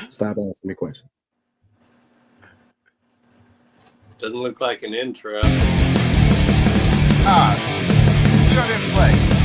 Stop asking me questions. Doesn't look like an intro. Show didn't play.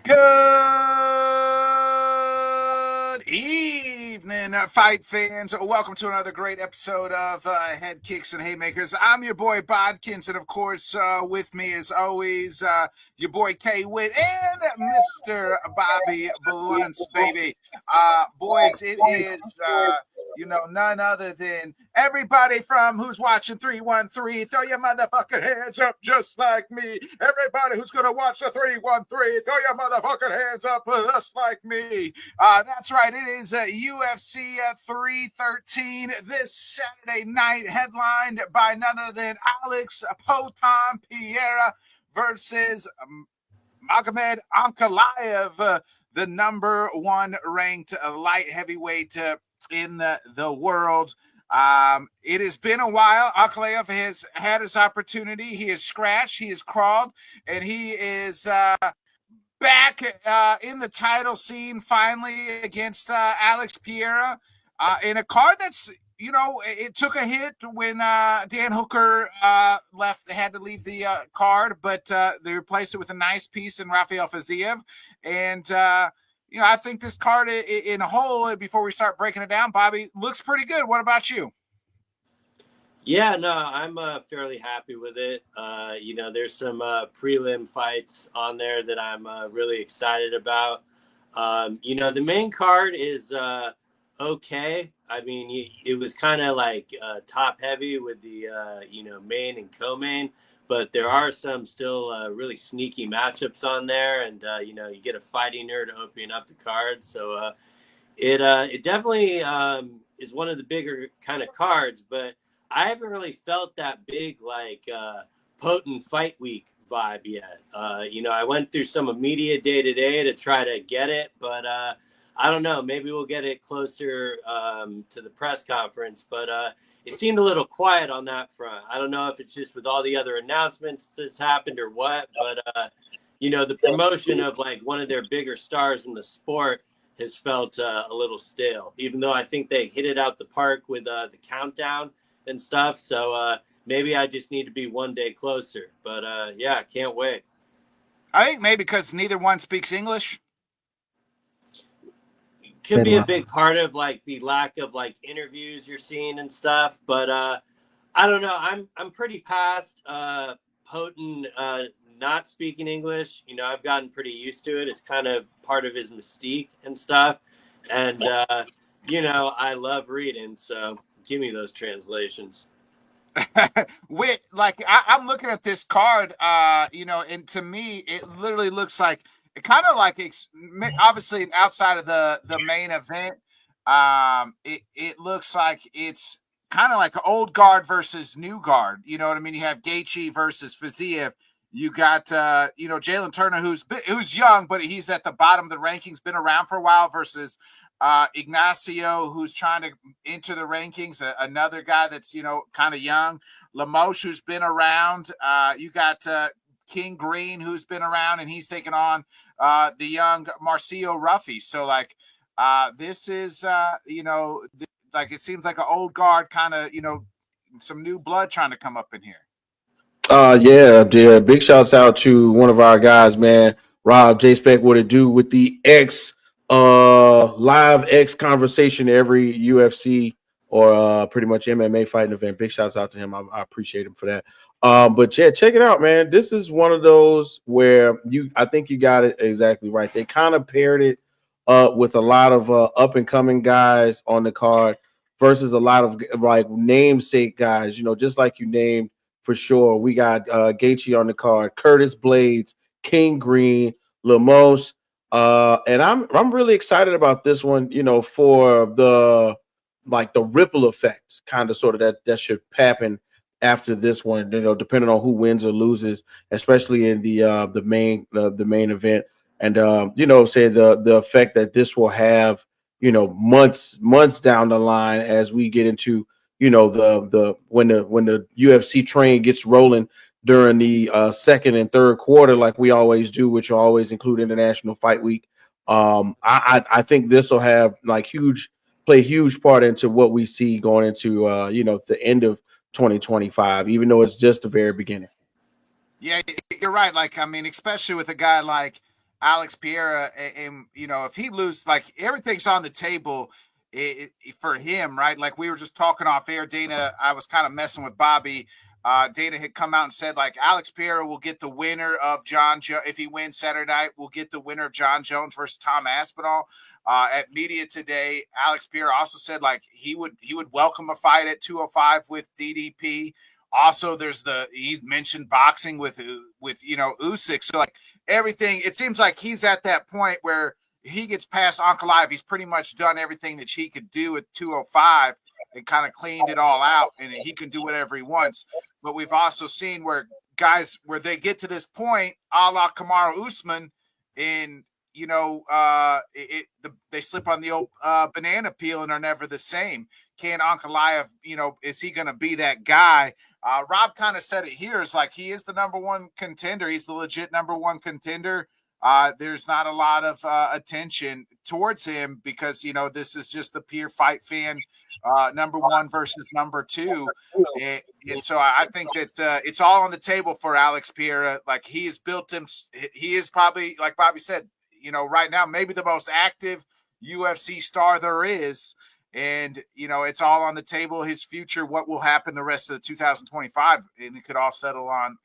Good evening, fight fans. Welcome to another great episode of Headkicks and Haymakers. I'm your boy Bodkins, and of course, with me as always, your boy K Witt and Mr. Bobby Blunts, baby. Boys, it is none other than everybody from who's watching 313. Throw your motherfucking hands up just like me. Everybody who's going to watch the 313, throw your motherfucking hands up just like me. That's right. It is UFC 313 this Saturday night, headlined by none other than Alex Potan Pereira versus Magomed Ankalaev, the number one ranked light heavyweight in the world. It has been a while. Ankalaev has had his opportunity. He has scratched, he has crawled, and he is back in the title scene finally against Alex Pereira in a card that's, it took a hit when Dan Hooker had to leave the card, but they replaced it with a nice piece in Rafael Fiziev. And, I think this card in a whole, before we start breaking it down, Bobby, looks pretty good. What about you? Yeah, no, I'm fairly happy with it. There's some prelim fights on there that I'm really excited about. The main card is okay. I mean, it was kind of like top heavy with the, main and co-main, but there are some still really sneaky matchups on there. And, you get a fighting nerd opening up the card. So it definitely is one of the bigger kind of cards, but I haven't really felt that big, potent fight week vibe yet. I went through some media day to day to try to get it, but I don't know. Maybe we'll get it closer to the press conference, but it seemed a little quiet on that front. I don't know if it's just with all the other announcements that's happened or what, but, the promotion of one of their bigger stars in the sport has felt a little stale, even though I think they hit it out the park with the countdown and stuff. So maybe I just need to be one day closer. But yeah, can't wait. I think maybe because neither one speaks English. Could be a big part of the lack of interviews you're seeing and stuff. But I don't know. I'm pretty past Poten not speaking English. I've gotten pretty used to it. It's kind of part of his mystique and stuff. And I love reading, so give me those translations. I'm looking at this card, and to me, it literally looks like kind of like obviously outside of the main event. It looks like it's kind of like an old guard versus new guard. You know what I mean? You have Gaethje versus Fiziev. You got Jalen Turner, who's young, but he's at the bottom of the rankings, been around for a while, versus Ignacio, who's trying to enter the rankings, another guy that's kind of young. Lemos, who's been around. You got King Green, who's been around, and he's taking on the young Marcio Ruffy. So this is it seems like an old guard, kind of some new blood trying to come up in here. Yeah. Big shouts out to one of our guys, man. Rob J Spec, what it do with the X live X conversation every UFC or pretty much MMA fighting event. Big shouts out to him. I appreciate him for that. But yeah, check it out, man. This is one of those where I think you got it exactly right. They kind of paired it with a lot of up and coming guys on the card versus a lot of namesake guys, just like you named. For sure, we got Gaethje on the card, Curtis Blades, King Green, Lemos, and I'm really excited about this one. For the like the ripple effect kind of sort of that should happen after this one, depending on who wins or loses, especially in the main event. And say the effect that this will have, months down the line as we get into, the when the UFC train gets rolling during the second and third quarter, like we always do, which will always include International Fight Week. I think this will have like play a huge part into what we see going into the end of 2025, even though it's just the very beginning. Yeah, you're right. Like, I mean, especially with a guy like Alex Pereira, and if he loses, like everything's on the table for him, right? Like we were just talking off air, Dana. I was kind of messing with Bobby. Dana had come out and said, like, Alex Pereira will get the winner of if he wins Saturday night, we'll get the winner of John Jones versus Tom Aspinall. At media today, Alex Pereira also said, like, he would welcome a fight at 205 with DDP. Also, he mentioned boxing with Usyk. So like everything, it seems like he's at that point where he gets past Ankalaev. He's pretty much done everything that he could do at 205 and kind of cleaned it all out, and he can do whatever he wants. But we've also seen where guys, where they get to this point, a la Kamaru Usman, and they slip on the old banana peel and are never the same. Can Ankalaev, is he going to be that guy? Rob kind of said it here. It's like he is the number one contender. He's the legit number one contender. There's not a lot of attention towards him because, this is just the pure fight fan, number one versus number two. And so I think that it's all on the table for Alex Pereira. Like he has built him. He is probably, like Bobby said, right now, maybe the most active UFC star there is. And, it's all on the table, his future, what will happen the rest of 2025. And it could all settle on,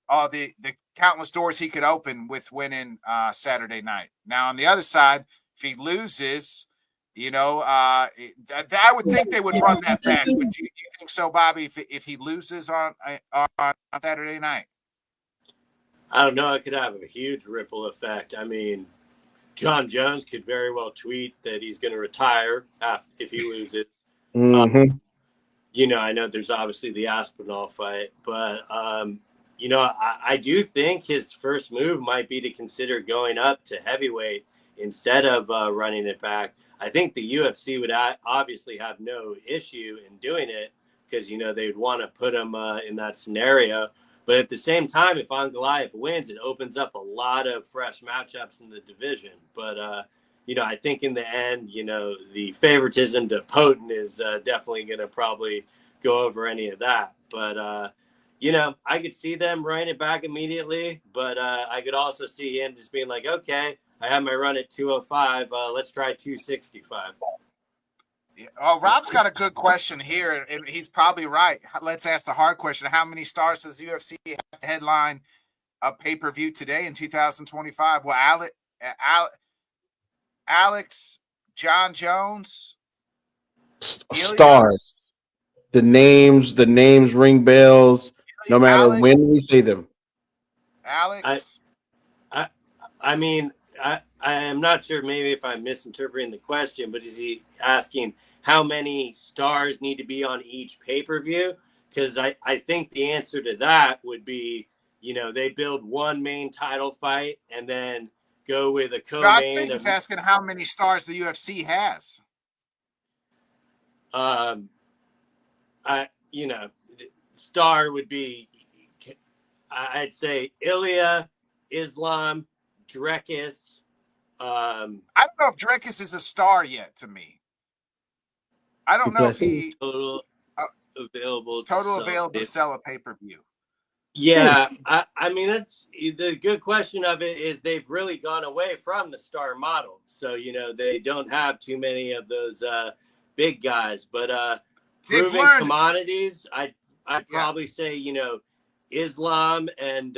all the countless doors he could open with winning Saturday night. Now, on the other side, if he loses, I would think they would run that back. Would you think so, Bobby, if he loses on Saturday night? I don't know. It could have a huge ripple effect. I mean, John Jones could very well tweet that he's going to retire if he loses. Mm-hmm. I know there's obviously the Aspinall fight, but, I do think his first move might be to consider going up to heavyweight instead of running it back. I think the UFC would obviously have no issue in doing it because, they'd want to put him in that scenario. But at the same time, if Ankalaev wins, it opens up a lot of fresh matchups in the division. But, I think in the end, the favoritism to Potent is definitely going to probably go over any of that. But, I could see them running it back immediately. But I could also see him just being like, okay, I have my run at 205. Let's try 265. Oh, Rob's got a good question here, and he's probably right. Let's ask the hard question. How many stars does UFC have to headline a pay-per-view today in 2025? Well, Alex, John Jones, Stars. The names ring bells no matter Alex, when we say them. Alex. I mean, I am not sure maybe if I'm misinterpreting the question, but is he asking how many stars need to be on each pay-per-view? Because I think the answer to that would be, they build one main title fight and then go with a co-main. I think he's asking how many stars the UFC has. Star would be, I'd say Ilya, Islam, Drekus. I don't know if Drekus is a star yet to me. I don't know if he total available to sell a pay-per-view. Yeah, I mean, that's the good question of it is they've really gone away from the star model. So, they don't have too many of those big guys, but proven commodities, I'd probably say, Islam and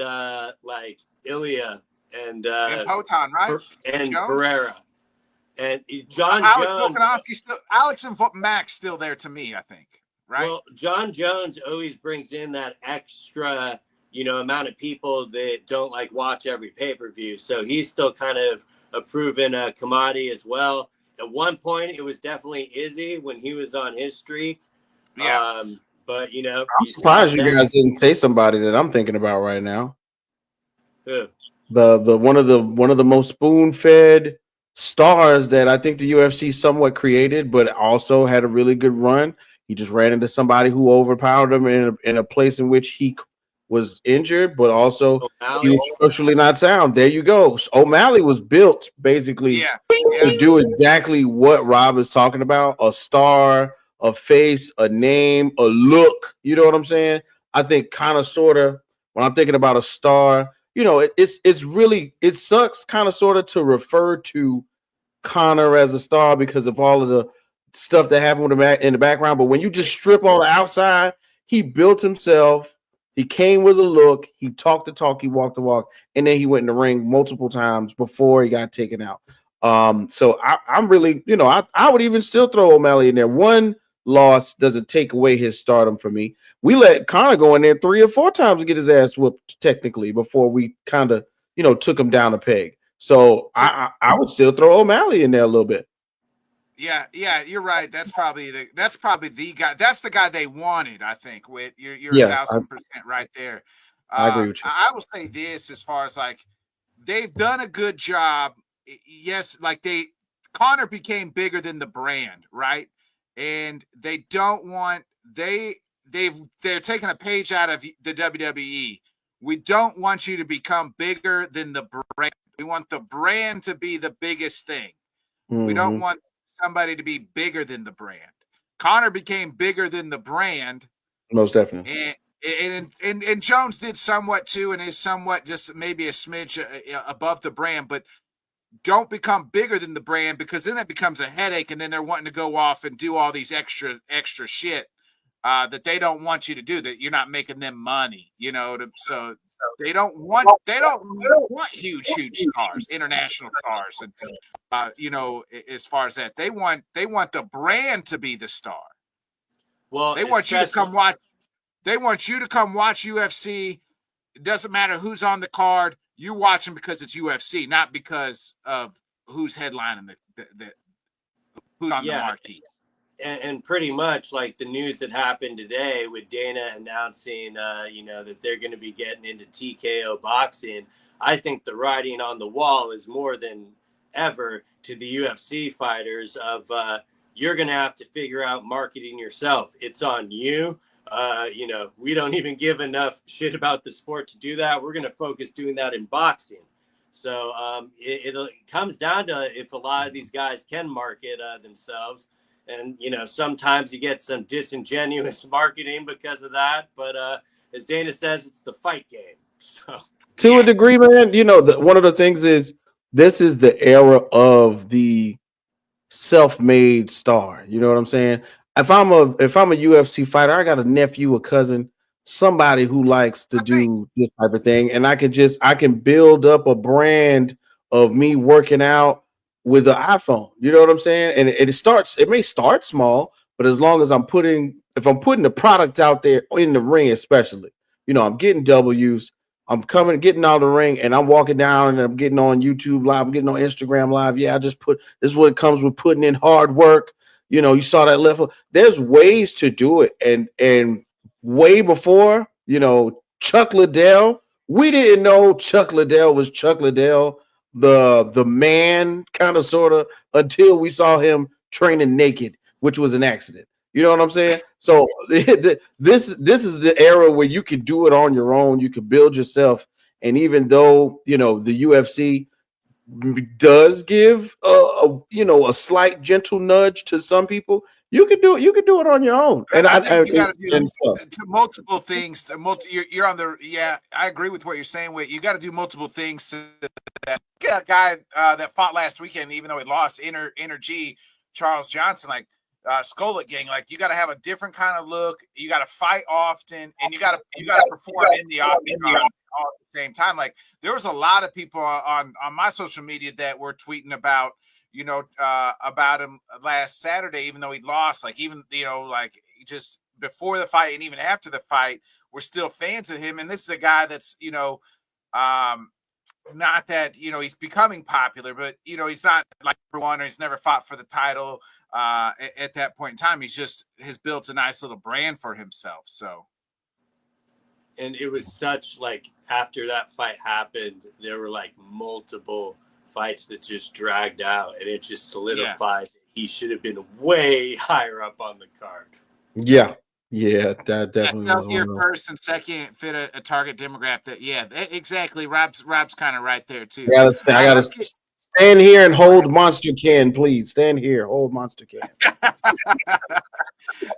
like Ilya and Potan, right? And Pereira. And John Alex Jones. Alex and Max still there to me, I think. Right. Well, John Jones always brings in that extra, amount of people that don't watch every pay-per-view. So he's still kind of a proven commodity as well. at one point it was definitely Izzy when he was on his streak. Yeah. But you know, I'm you surprised stop you that. guys didn't say somebody that I'm thinking about right now. Who? The one of the most spoon fed stars that I think the UFC somewhat created, but also had a really good run. He just ran into somebody who overpowered him in a place in which he was injured, but also he O'Malley. was structurally not sound. There you go. O'Malley was built basically Yeah. to do exactly what Rob is talking about: a star, a face, a name, a look. You know what I'm saying? I think kind of sort of when I'm thinking about a star, it's really it sucks kind of sort of to refer to Connor as a star because of all of the stuff that happened with him in the background. But when you just strip all the outside, he built himself. He came with a look. He talked the talk. He walked the walk, and then he went in the ring multiple times before he got taken out. So I'm really, I would even still throw O'Malley in there. One loss doesn't take away his stardom for me. We let Connor go in there 3 or 4 times to get his ass whooped technically before we kind of, took him down a peg. So I would still throw O'Malley in there a little bit. Yeah, you're right. That's probably the guy. That's the guy they wanted. I think. With you're Yeah, 1,000% right there. I agree with you. I will say this as far as like they've done a good job. Yes, like Connor became bigger than the brand, right? And they don't want they're taking a page out of the WWE. We don't want you to become bigger than the brand. We want the brand to be the biggest thing. We don't Hmm. want somebody to be bigger than the brand. Connor became bigger than the brand, Most definitely. and Jones did somewhat too, and is somewhat just maybe a smidge above the brand, but don't become bigger than the brand because then that becomes a headache, and then they're wanting to go off and do all these extra shit that they don't want you to do. That you're not making them money, so they don't want huge stars, international stars, and as far as that, they want the brand to be the star. Well, They want you to especially come watch. They want you to come watch UFC. It doesn't matter who's on the card. You watch them because it's UFC, not because of who's headlining the who's on the yeah, marquee. and pretty much like the news that happened today with Dana announcing, that they're going to be getting into TKO boxing. I think the writing on the wall is more than ever to the UFC fighters of you're going to have to figure out marketing yourself. It's on you. We don't even give enough shit about the sport to do that. We're going to focus doing that in boxing. So it comes down to if a lot of these guys can market themselves. And, sometimes you get some disingenuous marketing because of that. But as Dana says, it's the fight game. So, To a Yeah, degree, man, one of the things is this is the era of the self-made star. You know what I'm saying? If I'm a UFC fighter, I got a nephew, a cousin, somebody who likes to I think. do this type of thing, and I can build up a brand of me working out with an iPhone. You know what I'm saying? And it may start small, but as long as if I'm putting the product out there in the ring, especially, I'm getting W's. I'm getting out of the ring, and I'm walking down, and I'm getting on YouTube Live. I'm getting on Instagram Live. Yeah, I just put this is what it comes with putting in hard work. You saw that level. There's ways to do it, and way before, Chuck Liddell, we didn't know Chuck Liddell was Chuck Liddell, the man, kind of sort of, until we saw him training naked, which was an accident. You know what I'm saying? So this is the era where you can do it on your own. You can build yourself, and even though the UFC does give a slight gentle nudge to some people, you can do it. You can do it on your own. And I I, think I you got to do and stuff. to multiple things. You're on the. Yeah, I agree with what you're saying. With you got to do multiple things. To that guy that fought last weekend, even though he lost, Energy Charles Johnson, like Skolnick gang, like you got to have a different kind of look. You got to fight often, and you got to perform in the octagon all at the same time. Like there was a lot of people on my social media that were tweeting about about him last Saturday, even though he lost, like even, like just before the fight and even after the fight, we're still fans of him. And this is a guy that's, um, not that, he's becoming popular, but, he's not like everyone, or he's never fought for the title at that point in time. He's just has built a nice little brand for himself. So. And it was such like after that fight happened, there were like multiple fights that just dragged out, and it just solidified that he should have been way higher up on the card. Yeah, that definitely was Your one of first and second fit a target demographic. Exactly. Rob's kind of right there too. I gotta stand here and hold Monster Can, please. Stand here, hold Monster Can.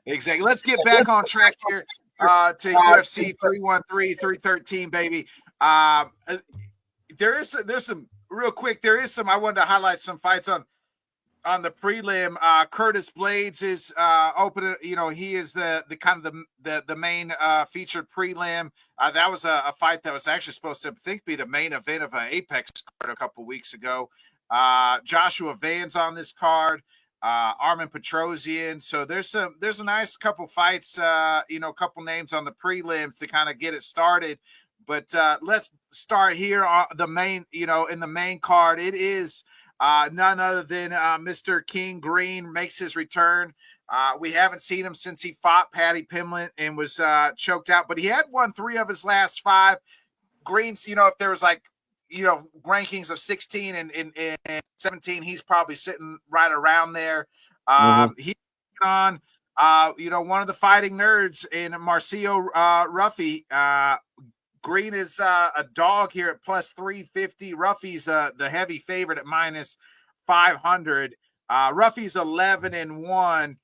Exactly. Let's get back on track here to UFC 313, 313, baby. There's some real quick. I wanted to highlight some fights on the prelim. Curtis Blades is opening. He is the kind of the main featured prelim. That was a fight that was actually supposed to be the main event of an Apex card a couple weeks ago. Joshua Van's on this card. Armin Petrosian. So there's a nice couple fights. A couple names on the prelims to kind of get it started. But let's start here on the main. In the main card, it is. None other than Mr. King Green makes his return. We haven't seen him since he fought Paddy Pimblett and was choked out, but he had won 3 of his last 5. Green's, if there was rankings of 16 and 17, he's probably sitting right around there. He's on, one of the fighting nerds in Marcio Ruffy. Green is a dog here at plus 350. Ruffy's the heavy favorite at minus 500. Ruffy's 11-1.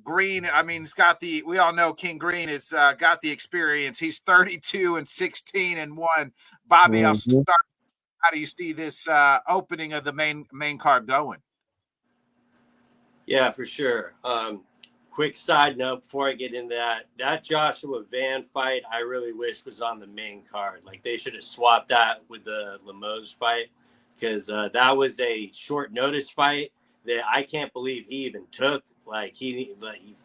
Green, he's got we all know King Green has got the experience. He's 32-16-1. Bobby, I'll start. How do you see this opening of the main card going? Yeah, for sure. Quick side note before I get into that Joshua Van fight, I really wish was on the main card. Like they should have swapped that with the Lemos fight, because that was a short notice fight that I can't believe he even took. He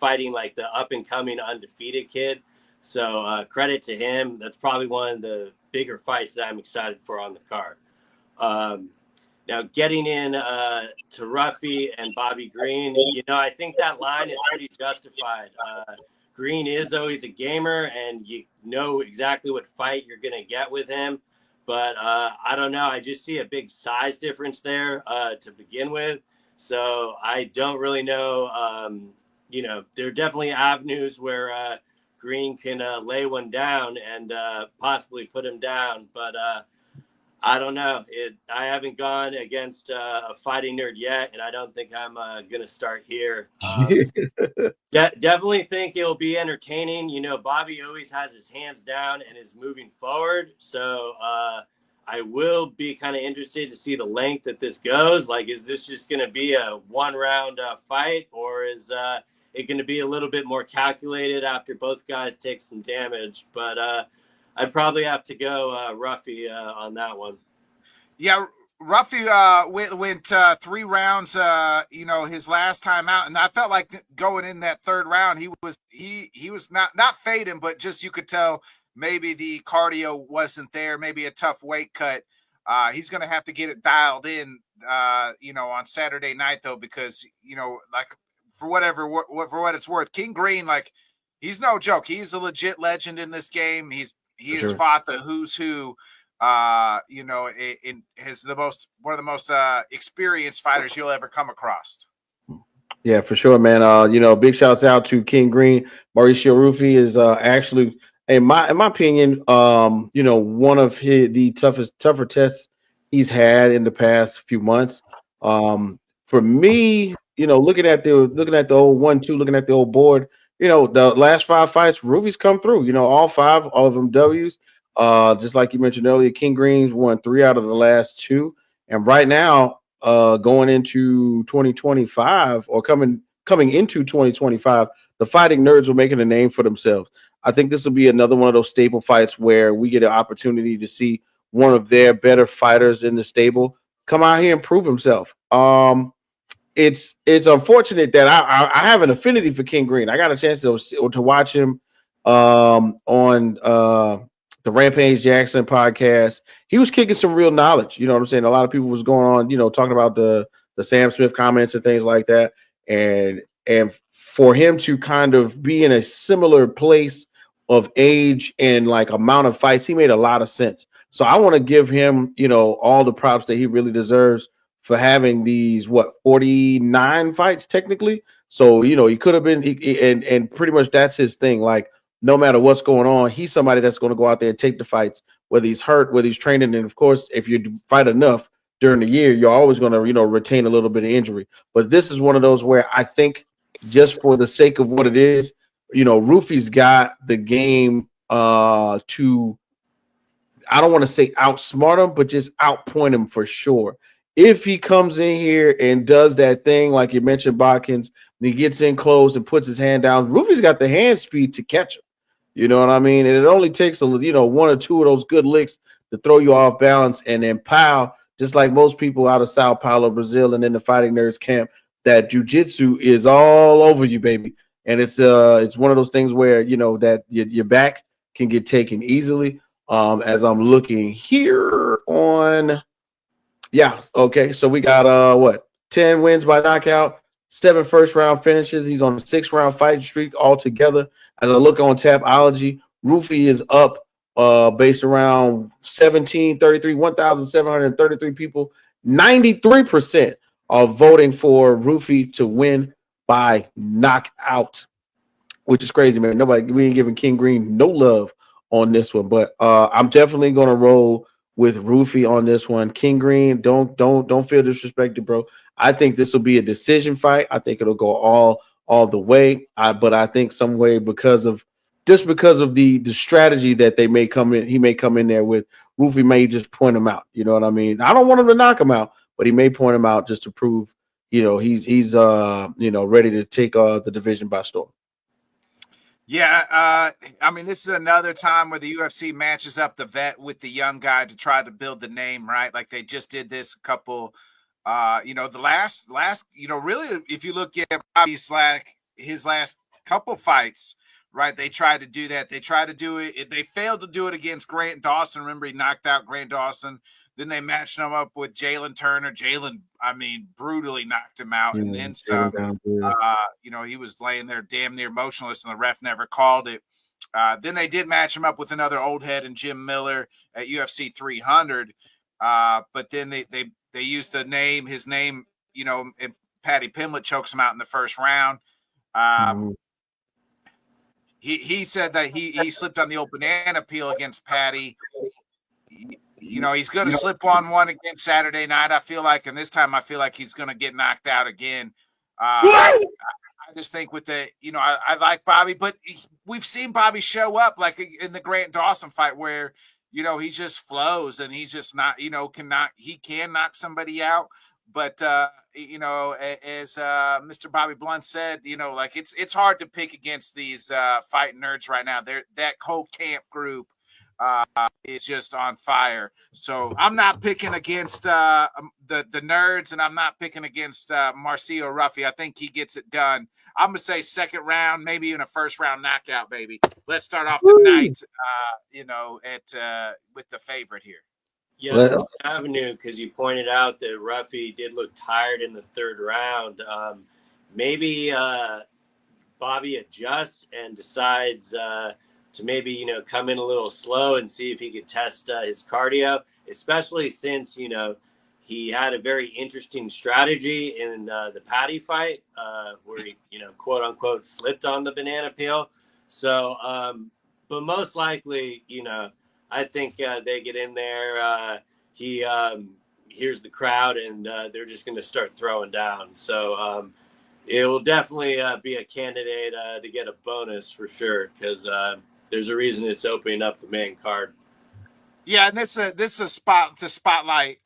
fighting like the up and coming undefeated kid. So credit to him. That's probably one of the bigger fights that I'm excited for on the card. Now, getting in to Ruffy and Bobby Green, I think that line is pretty justified. Green is always a gamer, and you know exactly what fight you're going to get with him. But I don't know. I just see a big size difference there to begin with. So I don't really know. There are definitely avenues where Green can lay one down and possibly put him down. But I don't know. I haven't gone against a fighting nerd yet, and I don't think I'm going to start here. Definitely think it'll be entertaining. Bobby always has his hands down and is moving forward. So I will be kind of interested to see the length that this goes. Like, is this just going to be a one-round fight, or is it going to be a little bit more calculated after both guys take some damage? But I'd probably have to go Ruffy on that one. Yeah, Ruffy went 3 rounds, his last time out, and I felt like going in that third round, he was not fading, but just you could tell maybe the cardio wasn't there, maybe a tough weight cut. He's going to have to get it dialed in, on Saturday night though, because for what it's worth, King Green, he's no joke. He's a legit legend in this game. He has fought the who's who. In his one of the most experienced fighters you'll ever come across. Yeah, for sure, man. Big shouts out to King Green. Mauricio Rufy is actually, in my opinion, one of the tougher tests he's had in the past few months. For me, looking at the old 1-2, looking at the old board, the last 5 fights, Rufy's come through. All 5, all of them W's. Just like you mentioned earlier, King Green's won 3 out of the last 2, and right now, going into 2025 or coming into 2025, the fighting nerds are making a name for themselves. I think this will be another one of those staple fights where we get an opportunity to see one of their better fighters in the stable come out here and prove himself. It's unfortunate that I have an affinity for King Green. I got a chance to watch him on the Rampage Jackson podcast. He was kicking some real knowledge. You know what I'm saying? A lot of people was going on, talking about the Sam Smith comments and things like that. And for him to kind of be in a similar place of age and like amount of fights, he made a lot of sense. So I want to give him, all the props that he really deserves for having these 49 fights technically. So, he could have been and pretty much that's his thing. Like no matter what's going on, he's somebody that's going to go out there and take the fights, whether he's hurt, whether he's training. And of course, if you fight enough during the year, you're always going to, retain a little bit of injury. But this is one of those where I think just for the sake of what it is, Rufy's got the game to, I don't want to say outsmart him, but just outpoint him for sure. If he comes in here and does that thing, like you mentioned, Botkins, and he gets in close and puts his hand down, Rufy's got the hand speed to catch him. You know what I mean? And it only takes one or two of those good licks to throw you off balance, and then pow, just like most people out of Sao Paulo, Brazil, and in the Fighting Nerds camp, that jujitsu is all over you, baby. And it's one of those things where that your back can get taken easily. As I'm looking here on, yeah, okay, so we got 10 wins by knockout, 7 first round finishes. He's on a 6-round fighting streak altogether. As I look on Tapology, Rufy is up based around 1733, 1,733 people. 93% are voting for Rufy to win by knockout, which is crazy, man. We ain't giving King Green no love on this one, but I'm definitely gonna roll with Rufy on this one. King Green, don't feel disrespected, bro. I think this will be a decision fight. I think it'll go all the way. But I think some way because of the strategy that they may come in, he may come in there with. Rufy may just point him out. You know what I mean? I don't want him to knock him out, but he may point him out just to prove, he's ready to take the division by storm. Yeah, I mean, this is another time where the UFC matches up the vet with the young guy to try to build the name, right? Like they just did this a couple, the last, really, if you look at Bobby's his last couple fights, right? They tried to do that. They tried to do it. They failed to do it against Grant Dawson. Remember, he knocked out Grant Dawson. Then they matched him up with Jalen Turner. Jalen, I mean, brutally knocked him out, and then some. He was laying there damn near motionless, and the ref never called it. Then they did match him up with another old head and Jim Miller at UFC 300. But then they used his name, and Paddy Pimblett chokes him out in the first round. He said that he slipped on the old banana peel against Paddy. He's going to slip on one again Saturday night, I feel like. And this time I feel like he's going to get knocked out again. I just think with I like Bobby, but we've seen Bobby show up like in the Grant Dawson fight where, he just flows and he's just not, he can knock somebody out. But, as Mr. Bobby Blunt said, it's hard to pick against these fighting nerds right now. That whole camp group is just on fire. So I'm not picking against the nerds, and I'm not picking against Marcio Ruffy. I think he gets it done. I'm gonna say second round, maybe even a first round knockout, baby. Let's start off the night, with the favorite here. Yeah, Avenue, because you pointed out that Ruffy did look tired in the third round. Maybe Bobby adjusts and decides to maybe, come in a little slow and see if he could test his cardio, especially since, he had a very interesting strategy in the Paddy fight where he, quote unquote, slipped on the banana peel. So, but most likely, I think they get in there. He hears the crowd and they're just going to start throwing down. So it will definitely be a candidate to get a bonus for sure because there's a reason it's opening up the main card. Yeah, and this is a spotlight,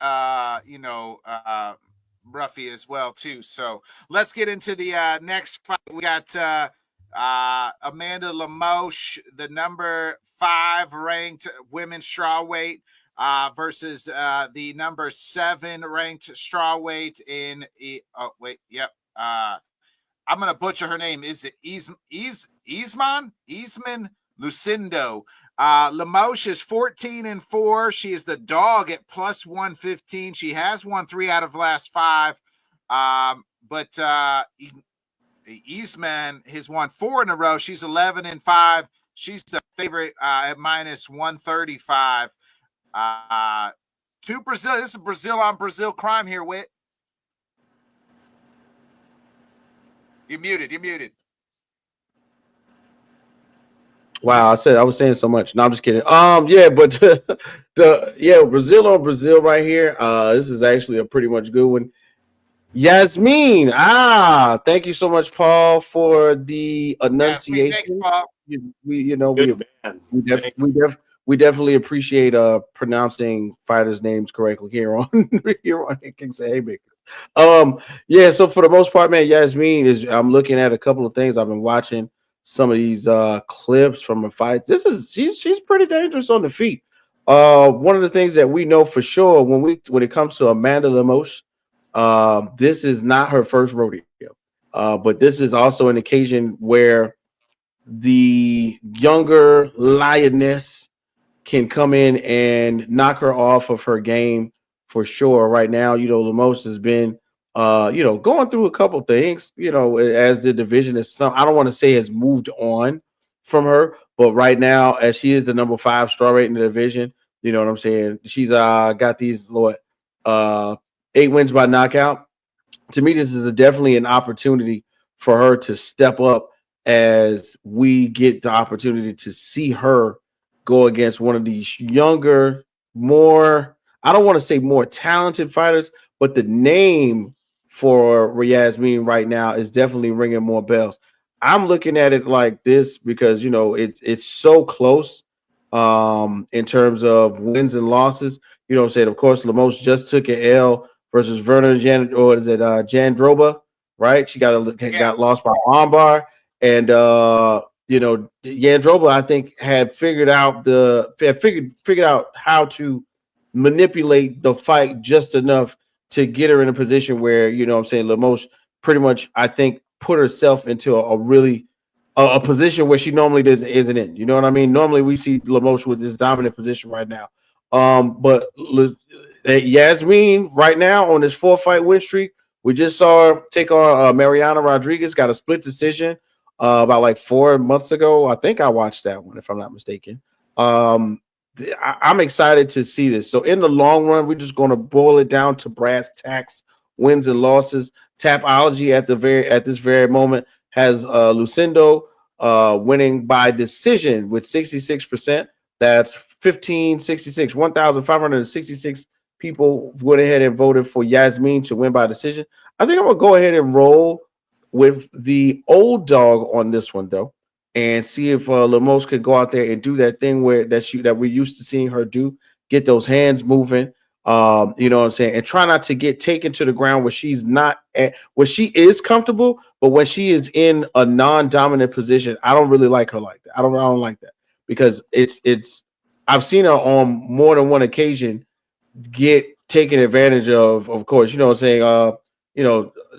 Ruffy as well too. So let's get into the next fight. We got Amanda Lemos, the number 5 ranked women's strawweight, versus the number 7 ranked strawweight in. I'm gonna butcher her name. Is it Easman Lucindo? Limoges is 14-4. She is the dog at plus 115. She has won 3 out of the last 5. But Eastman has won 4 in a row. She's 11-5. She's the favorite at minus 135. To Brazil. This is Brazil on Brazil crime here, Whit. You're muted. Wow, I was saying so much. No, I'm just kidding. Yeah, but Brazil on Brazil right here. This is actually a pretty much good one. Yasmin. Thank you so much, Paul, for the Yasmin, thanks, enunciation. Paul. Good man. We definitely appreciate pronouncing fighters' names correctly here on here on Headkicks and Haymakers. So for the most part, man, Yasmin is. I'm looking at a couple of things. I've been watching some of these clips from her fight. She's pretty dangerous on the feet. One of the things that we know for sure when it comes to Amanda Lemos, this is not her first rodeo. But this is also an occasion where the younger lioness can come in and knock her off of her game for sure. Right now, Lemos has been, going through a couple things, as the division is I don't want to say has moved on from her, but right now, as she is the number 5 straw rate in the division, you know what I'm saying? She's got these 8 wins by knockout. To me, this is definitely an opportunity for her to step up as we get the opportunity to see her go against one of these younger, more, I don't want to say more talented fighters, but the name for Yasmin right now is definitely ringing more bells. I'm looking at it like this because it's so close in terms of wins and losses. You know what I'm saying? Of course, Lemos just took an L versus Verna Jandroba, right? She got lost by armbar, and Jandroba I think had figured out how to manipulate the fight just enough to get her in a position where what I'm saying Lemos pretty much I think put herself into a really a position where she normally isn't in. You know what I mean? Normally we see Lemos with this dominant position right now. But Yasmin right now on this 4-fight win streak, we just saw her take on Mariana Rodriguez. Got a split decision about like 4 months ago. I think I watched that one if I'm not mistaken. I'm excited to see this. So in the long run, we're just going to boil it down to brass tacks, wins and losses. Tapology at this very moment has Lucindo winning by decision with 66%. That's 1566, 1,566 people went ahead and voted for Yasmin to win by decision. I think I'm gonna go ahead and roll with the old dog on this one though, and see if Lemos could go out there and do that thing that we're used to seeing her do, get those hands moving. You know what I'm saying, and try not to get taken to the ground where she's not at, where she is comfortable, but when she is in a non-dominant position, I don't really like her like that. I don't like that because it's I've seen her on more than one occasion get taken advantage of. Of course, you know what I'm saying.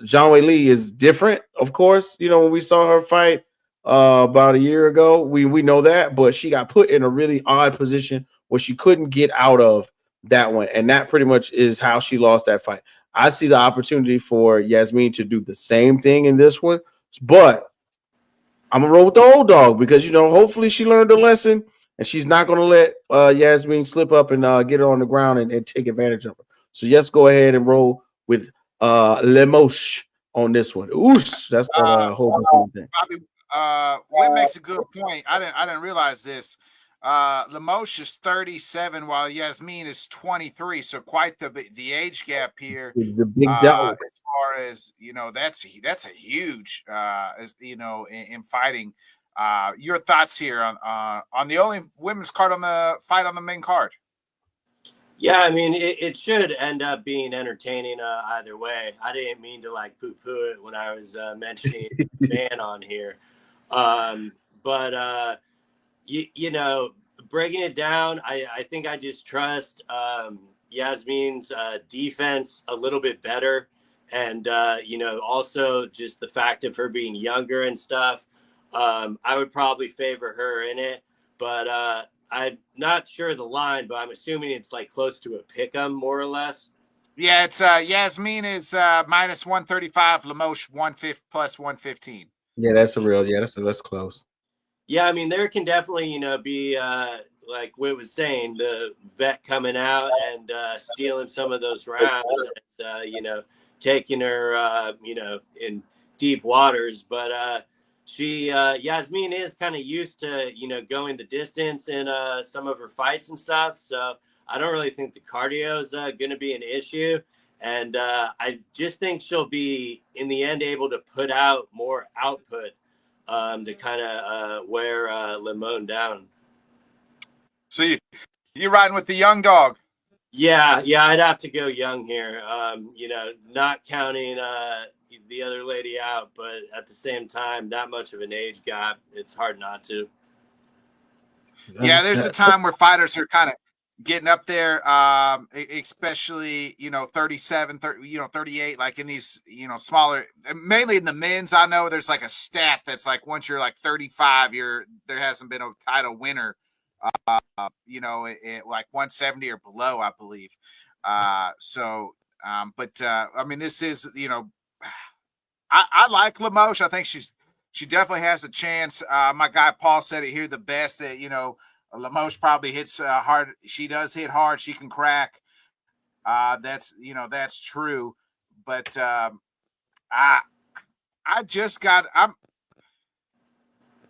Zhang Wei Li is different. Of course, when we saw her fight about a year ago, we know that, but she got put in a really odd position where she couldn't get out of that one, and that pretty much is how she lost that fight. I see the opportunity for Yasmin to do the same thing in this one, but I'm gonna roll with the old dog because hopefully she learned a lesson and she's not gonna let Yasmin slip up and get her on the ground and take advantage of her. So yes, go ahead and roll with Lemos on this one. Oosh, that's the whole thing. Whit makes a good point. I didn't realize this. Lemos is 37 while Yasmin is 23, so quite the age gap here. The big dog. As far as that's a huge in fighting. Your thoughts here on the only women's card on the fight on the main card? Yeah, I mean, it should end up being entertaining either way. I didn't mean to poo-poo it when I was mentioning man on here. But breaking it down, I think I just trust Yasmin's defense a little bit better. And, also just the fact of her being younger and stuff. I would probably favor her in it. But I'm not sure the line, but I'm assuming it's like close to a pick 'em, more or less. Yeah, it's Yasmin is minus 135, Lamoche 150 plus 115. Yeah, that's a real. Yeah, that's close. Yeah, I mean, there can definitely, be like Whit was saying, the vet coming out and stealing some of those rounds and, taking her, in deep waters. But Yasmin is kind of used to, going the distance in some of her fights and stuff. So I don't really think the cardio is going to be an issue. And I just think she'll be, in the end, able to put out more output to kind of wear Limon down. So you're riding with the young dog. Yeah, I'd have to go young here. Not counting the other lady out, but at the same time, that much of an age gap, it's hard not to. Yeah, there's a time where fighters are kind of getting up there, especially 37, 30, 38, like in these smaller, mainly in the men's. I know there's like a stat that's like once you're like 35, there hasn't been a title winner, like 170 or below, I believe. I mean, this is I like Lamoche. I think she definitely has a chance. My guy Paul said it here the best that Lamoche probably hits hard. She does hit hard. She can crack. That's true. But I'm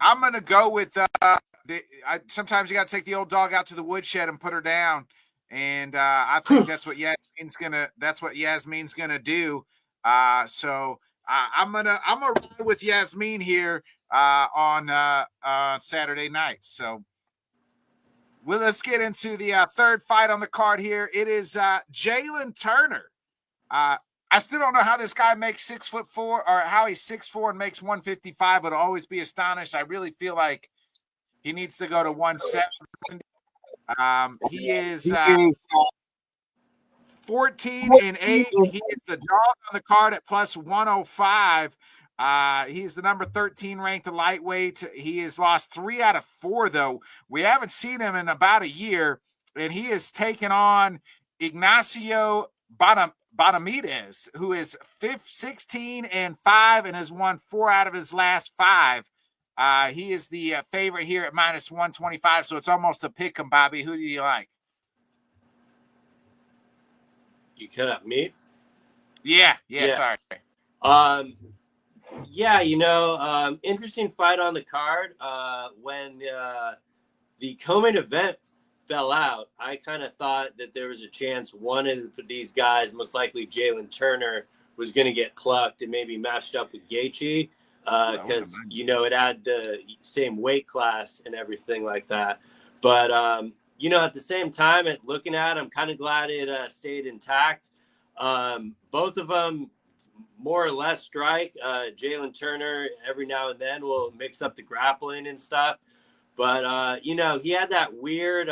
gonna go with sometimes you got to take the old dog out to the woodshed and put her down, and I think that's what Yasmin's gonna do. So I'm gonna ride with Yasmin here on Saturday night. So let's get into the third fight on the card here. It is Jalen Turner. I still don't know how this guy makes 6'4" or how he's 6'4" and makes 155. Would always be astonished. I really feel like he needs to go to 170. He is 14-8. He is the dog on the card at plus 105. He's the number 13 ranked lightweight. He has lost 3 out of 4, though. We haven't seen him in about a year, and he has taken on Ignacio Bonamides, who is 16-5 and has won 4 out of his last 5. He is the favorite here at minus 125, so it's almost a pick 'em, Bobby. Who do you like? You cut up me? Yeah, sorry. Interesting fight on the card. When the co-main event fell out, I kind of thought that there was a chance one of these guys, most likely Jalen Turner, was going to get plucked and maybe matched up with Gaethje because, it had the same weight class and everything like that. But, at the same time, looking at it, I'm kind of glad it stayed intact. Both of them more or less strike. Jalen Turner every now and then will mix up the grappling and stuff. But, he had that weird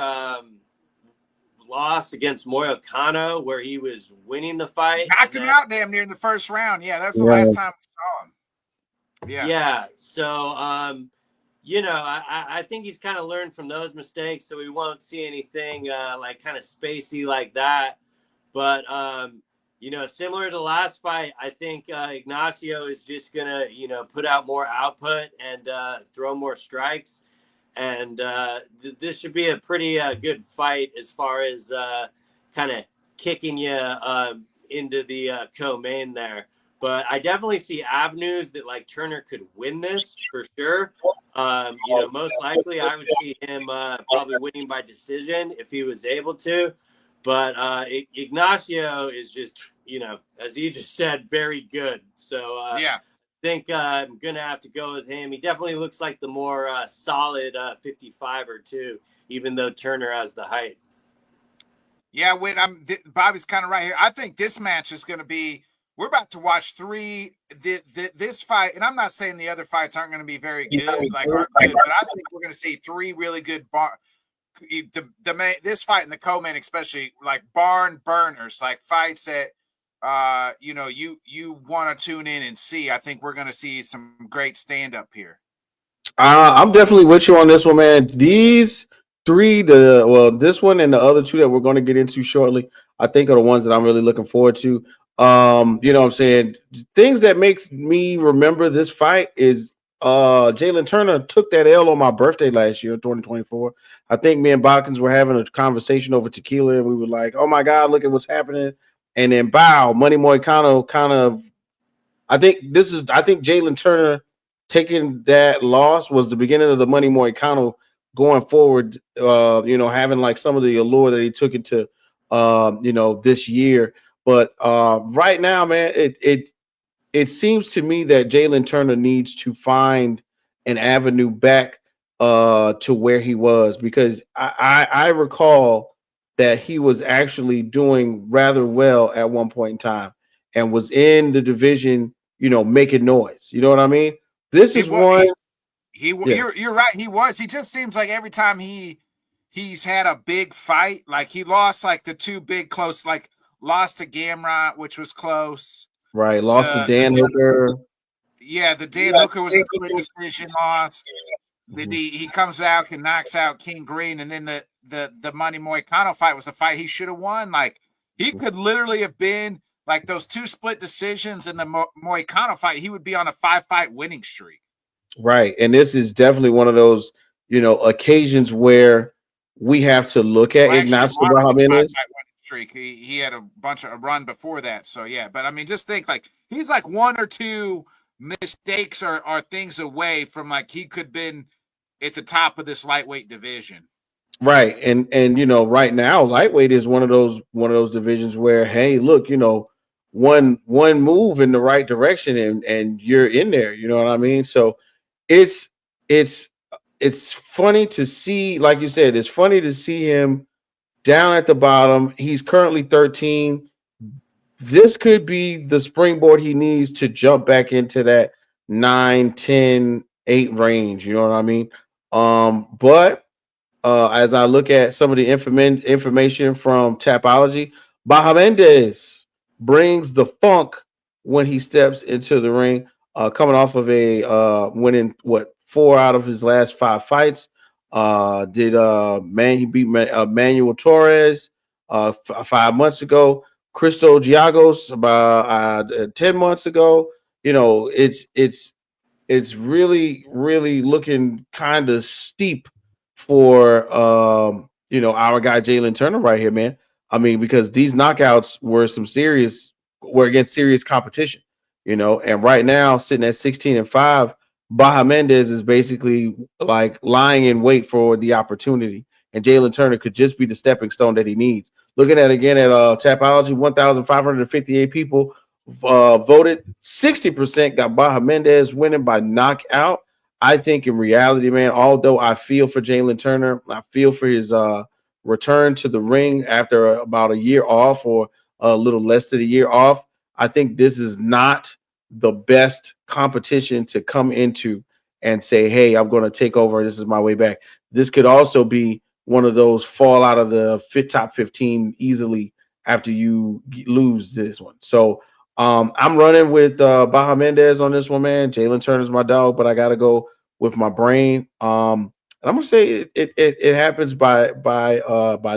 loss against Moyokano where he was winning the fight. Knocked him out damn near in the first round. Yeah, that's the last time we saw him. Yeah. So, I think he's kind of learned from those mistakes, so we won't see anything like kind of spacey like that. But, similar to the last fight, I think Ignacio is just going to, put out more output and throw more strikes. And this should be a pretty good fight as far as kind of kicking you into the co-main there. But I definitely see avenues that like Turner could win this for sure. Most likely I would see him probably winning by decision if he was able to. But Ignacio is just, as you just said, very good. So I think I'm going to have to go with him. He definitely looks like the more solid 55 or 2, even though Turner has the height. Yeah, Bobby's kind of right here. I think this match is going to be, we're about to watch this fight, and I'm not saying the other fights aren't going to be very good, but I think we're going to see 3 really good this fight in the co-main, especially like barn burners, like fights that you want to tune in and see. I think we're going to see some great stand up here. I'm definitely with you on this one, man. These this one and the other two that we're going to get into shortly, I think are the ones that I'm really looking forward to. You know what I'm saying? Things that makes me remember this fight is Jalen Turner took that L on my birthday last year, 2024. I think me and Botkins were having a conversation over tequila and we were like, "Oh my god, look at what's happening." And then bow, Money Moicano kind of I think Jalen Turner taking that loss was the beginning of the Money Moicano going forward. You know, having like some of the allure that he took into you know, this year. But right now, man, it seems to me that Jalen Turner needs to find an avenue back to where he was because I recall that he was actually doing rather well at one point in time and was in the division, you know, making noise. You know what I mean? This He is was. one. Yeah, You're right. He was. He just seems like every time he's had a big fight, like he lost like the two big close, like lost to Gamrot, which was close. right. Lost to The Dan Hooker. the Dan Hooker was a split decision loss. Then Mhm. he comes back and knocks out King Green, and then the Money Moicano fight was a fight he should have won. Like he could literally have been like those two split decisions in the Moicano fight. He would be on a 5-fight winning streak. Right. And this is definitely one of those, you know, occasions where we have to look at Well, actually, Ignacio longer than a Bahamondes. 5-fight winning streak. He had a bunch of a run before that. So yeah, but I mean, just think like he's like one or two mistakes or things away from like he could been at the top of this lightweight division. Right. And you know, right now, lightweight is one of those divisions where, hey, look, you know, one move in the right direction and you're in there. You know what I mean? So it's it's it's funny to see, like you said, it's funny to see him down at the bottom. He's currently 13. This could be the springboard he needs to jump back into that 9, 10, 8 range. You know what I mean? But as I look at some of the information from Tapology, Bahamondes brings the funk when he steps into the ring, coming off of a winning what 4 out of his last 5 fights. Did man he beat Manuel Torres 5 months ago, Cristo Giagos about 10 months ago. You know, it's really looking kind of steep for you know, our guy Jalen Turner right here, man. I mean, because these knockouts were against serious competition, you know, and right now sitting at 16-5, Baja Mendez is basically like lying in wait for the opportunity, and Jalen Turner could just be the stepping stone that he needs. Looking at again at Tapology, 1,558 people voted. 60% got Baja Mendez winning by knockout. I think in reality, man, although I feel for Jalen Turner, I feel for his return to the ring after about a year off or a little less than a year off. I think this is not the best competition to come into and say, hey, I'm going to take over. This is my way back. This could also be one of those fall out of the top 15 easily after you lose this one. So I'm running with Baja Mendez on this one, man. Jalen Turner's my dog, but I got to go with my brain. And I'm gonna say it happens by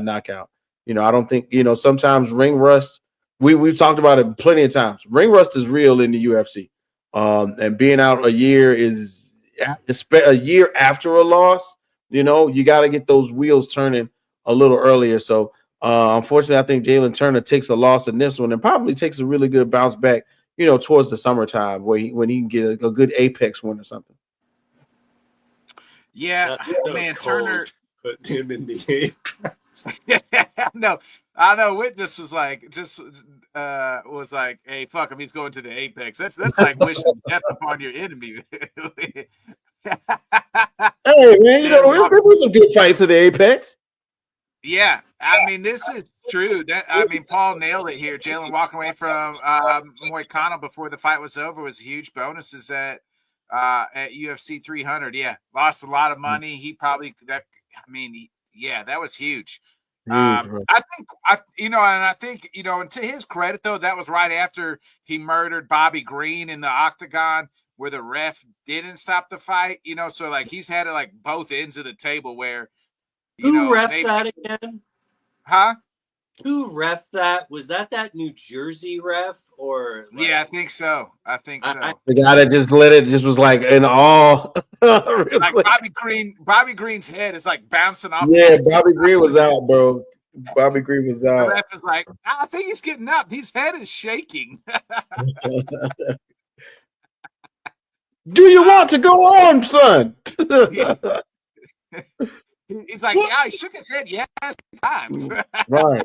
knockout. You know, I don't think, you know, sometimes ring rust. We've talked about it plenty of times. Ring rust is real in the UFC. And being out a year is a year after a loss. You know, you got to get those wheels turning a little earlier. So unfortunately, I think Jalen Turner takes a loss in this one and probably takes a really good bounce back, you know, towards the summertime when he can get a good apex win or something. Yeah, So man, Turner. cold. Put him in the game. No, I know. Witness was like, was like, hey, fuck him. He's going to the apex. That's like wishing death upon your enemy. Hey man, you know Jalen there Walker. were some good fights at the apex. Yeah, I mean, this is true. Paul nailed it here. Jalen walking away from Moicano before the fight was over was huge. Bonuses at UFC 300. Yeah, lost a lot of money. He probably that. I mean, yeah, that was huge. Huge, bro. I think and to his credit though, that was right after he murdered Bobby Green in the octagon, where the ref didn't stop the fight. You know, so like he's had it like both ends of the table where Who ref that again? Huh? Who ref that? Was that New Jersey ref or? Like, yeah, I think so. The guy that just let it just was like in awe. Like quick. Bobby Green's head is like bouncing off. Yeah, Bobby Green was out, bro. Bobby Green was The out. ref is like, I think he's getting up. His head is shaking. Do you want to go on, son? He's like, yeah, he shook his head yes times. Right.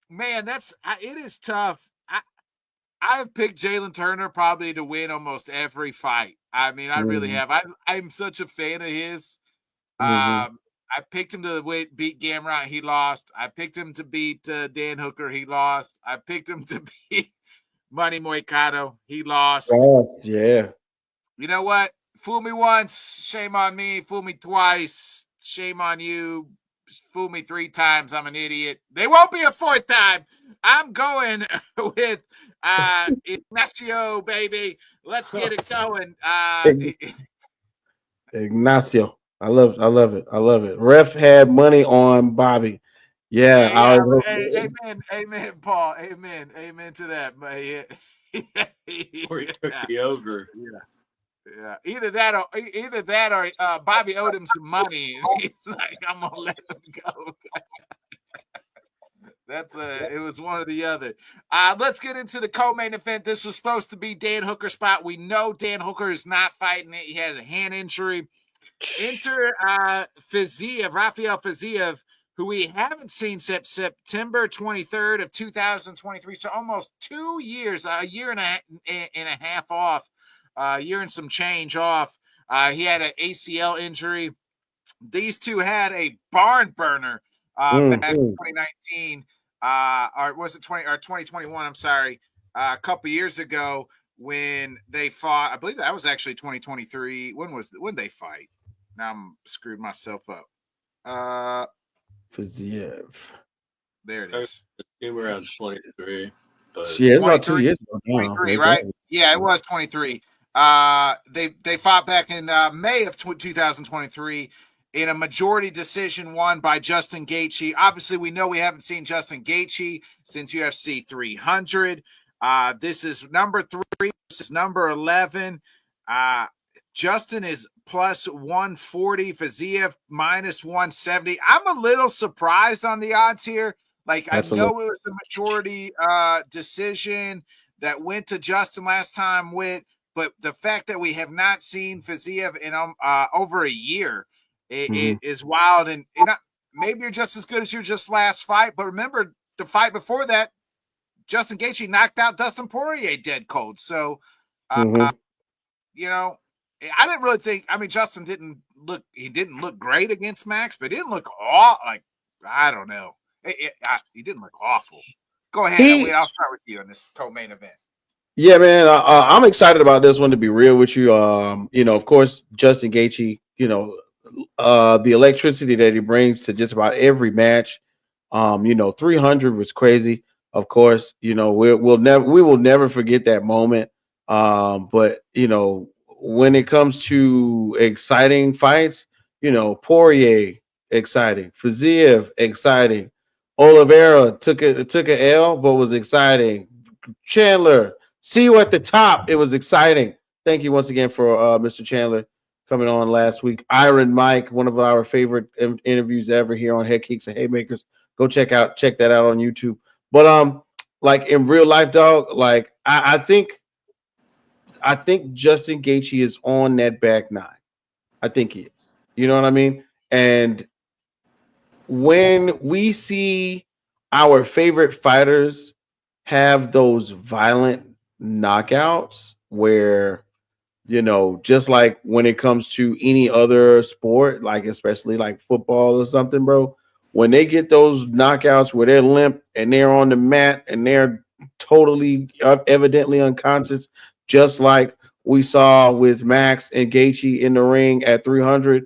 Man, it is tough. I've picked Jalen Turner probably to win almost every fight. I mean, I really have. I'm such a fan of his. I picked him to beat Gamrot. He lost. I picked him to beat Dan Hooker. He lost. I picked him to beat Money Moicano. He lost. Oh, yeah. You know what? Fool me once, shame on me. Fool me twice, shame on you. Fool me 3 times, I'm an idiot. There won't be a 4th time. I'm going with Ignacio, baby. Let's get it going. Ignacio. I love it. Ref had money on Bobby. Yeah. Amen, Paul. Amen to that. But he took the over. Yeah. Either that or Bobby owed him some money. He's like, I'm gonna let him go. It was one or the other. Let's get into the co-main event. This was supposed to be Dan Hooker's spot. We know Dan Hooker is not fighting it. He had a hand injury. Enter Rafael Fiziev, who we haven't seen since September 23rd of 2023. So almost 2 years, a year and a half off, a year and some change off. He had an ACL injury. These two had a barn burner back in 2019, or was it 2021? I'm sorry, a couple years ago when they fought. I believe that was actually 2023. When they fight? Now I'm screwed myself up. Fiziev. There it is. Around 23. Yeah, it's about 2 years ago. 23, right? Yeah, it was 23. They fought back in May of 2023 in a majority decision won by Justin Gaethje. Obviously, we know we haven't seen Justin Gaethje since UFC 300. This is number 3. This is number 11. Justin is plus 140. Fiziev minus 170. I'm a little surprised on the odds here. Like, I know it was the majority decision that went to Justin last time but the fact that we have not seen Fiziev in over a year it is wild. And maybe you're just as good as your just last fight, but remember the fight before that, Justin Gaethje knocked out Dustin Poirier dead cold. So, you know, I didn't really think. I mean, Justin didn't look great against Max, but he didn't look I don't know. He didn't look awful. Go ahead. I'll start with you on this co-main event. Yeah, man, I'm excited about this one. To be real with you, of course, Justin Gaethje, the electricity that he brings to just about every match. 300 was crazy. Of course, we will never forget that moment. But when it comes to exciting fights, Poirier exciting, Fiziev exciting, Oliveira took an L but was exciting. Chandler, see you at the top. It was exciting. Thank you once again for Mr. Chandler coming on last week. Iron Mike, one of our favorite interviews ever here on Headkicks and Haymakers. Go check that out on YouTube. But like in real life, dog, like I think Justin Gaethje is on that back 9. I think he is. You know what I mean? And when we see our favorite fighters have those violent knockouts where, just like when it comes to any other sport, like especially like football or something, bro, when they get those knockouts where they're limp and they're on the mat and they're totally evidently unconscious, just like we saw with Max and Gaethje in the ring at 300.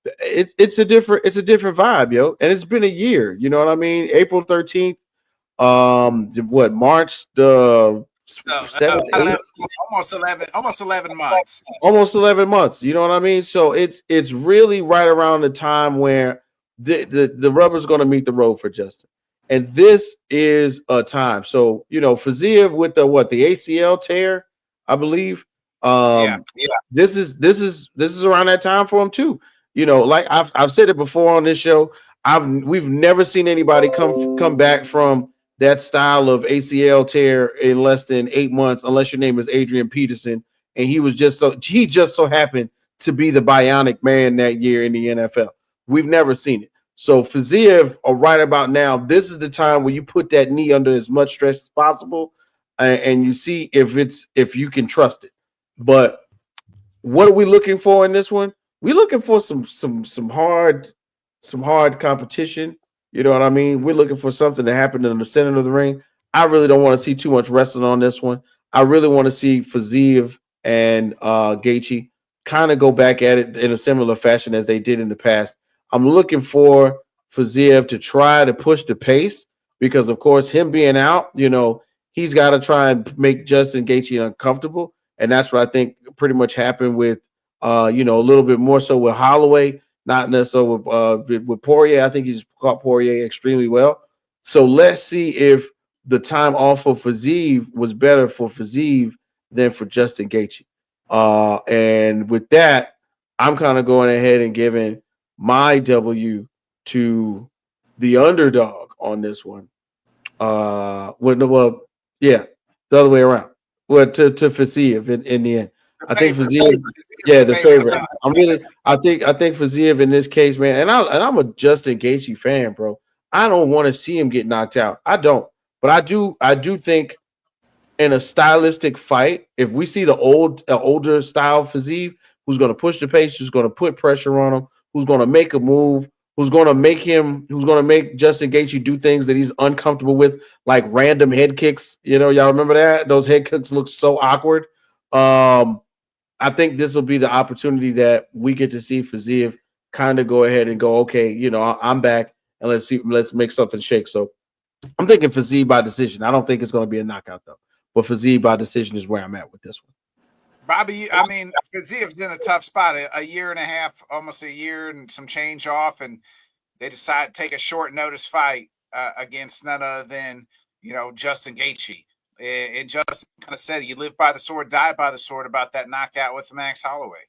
It's a different vibe, yo, and it's been a year. You know what I mean? April 13th. March the So 7, 8, almost 11 months. almost 11 months. You know what I mean? So it's really right around the time where the rubber's going to meet the road for Justin. And this is a time. So, Faziev with the ACL tear, I believe. Yeah. This is around that time for him too. Like I've said it before on this show. We've never seen anybody come back from that style of ACL tear in less than 8 months, unless your name is Adrian Peterson, and he just so happened to be the bionic man that year in the NFL. We've never seen it. So Faziev, right about now, this is the time where you put that knee under as much stress as possible, and you see if you can trust it. But what are we looking for in this one? We're looking for some hard competition. You know what I mean? We're looking for something to happen in the center of the ring. I really don't want to see too much wrestling on this one. I really want to see Faziev and Gaethje kind of go back at it in a similar fashion as they did in the past. I'm looking for Faziev to try to push the pace because, of course, him being out, he's got to try and make Justin Gaethje uncomfortable, and that's what I think pretty much happened with, a little bit more so with Holloway, not necessarily with Poirier. I think he just caught Poirier extremely well. So let's see if the time off of Faziev was better for Faziev than for Justin Gaethje. And with that, I'm kind of going ahead and giving my W to the underdog on this one. Yeah, the other way around. Well, to Faziev in the end. I think Faziev, yeah, the favorite. I think Faziev in this case, man, and I'm a Justin Gaethje fan, bro. I don't want to see him get knocked out. I don't, but I do think in a stylistic fight, if we see the older style Faziev, who's going to push the pace, who's going to put pressure on him, who's going to make a move, who's going to make Justin Gaethje do things that he's uncomfortable with, like random head kicks. Y'all remember that? Those head kicks look so awkward. I think this will be the opportunity that we get to see Faziev kind of go ahead and go, okay, I'm back, and let's make something shake. So I'm thinking Faziev by decision. I don't think it's going to be a knockout though, but Faziev by decision is where I'm at with this one. Bobby, I mean, Faziev's in a tough spot. A year and a half, almost a year and some change off, and they decide to take a short notice fight against none other than Justin Gaethje. And Justin kind of said, "You live by the sword, die by the sword." About that knockout with Max Holloway.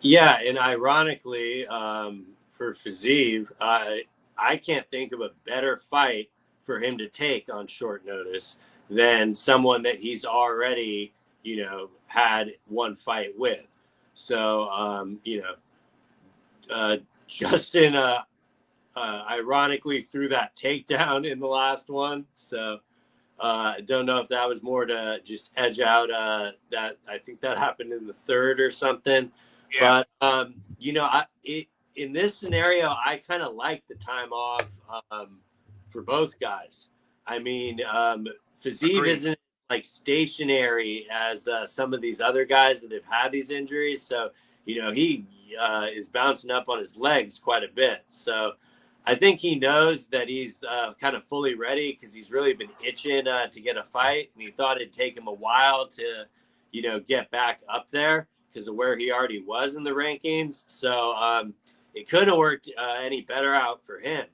Yeah, and ironically, for Faziev, I can't think of a better fight for him to take on short notice than someone that he's already, had one fight with. So, Justin, ironically, threw that takedown in the last one. So, I don't know if that was more to just edge out that. I think that happened in the third or something. Yeah. But, in this scenario, I kind of like the time off for both guys. I mean, Faziev isn't like stationary as some of these other guys that have had these injuries. So, he is bouncing up on his legs quite a bit. So I think he knows that he's kind of fully ready because he's really been itching to get a fight. And he thought it'd take him a while to, get back up there because of where he already was in the rankings. So it couldn't have worked any better out for him.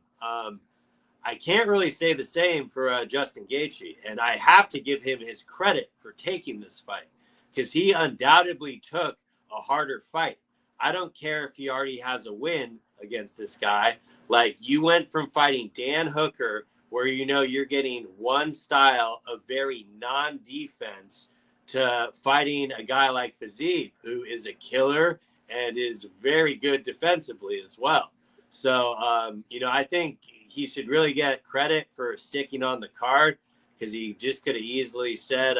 I can't really say the same for Justin Gaethje, and I have to give him his credit for taking this fight because he undoubtedly took a harder fight. I don't care if he already has a win against this guy. Like, you went from fighting Dan Hooker, where you're getting one style of very non-defense, to fighting a guy like Faziev, who is a killer and is very good defensively as well. So, I think he should really get credit for sticking on the card because he just could have easily said,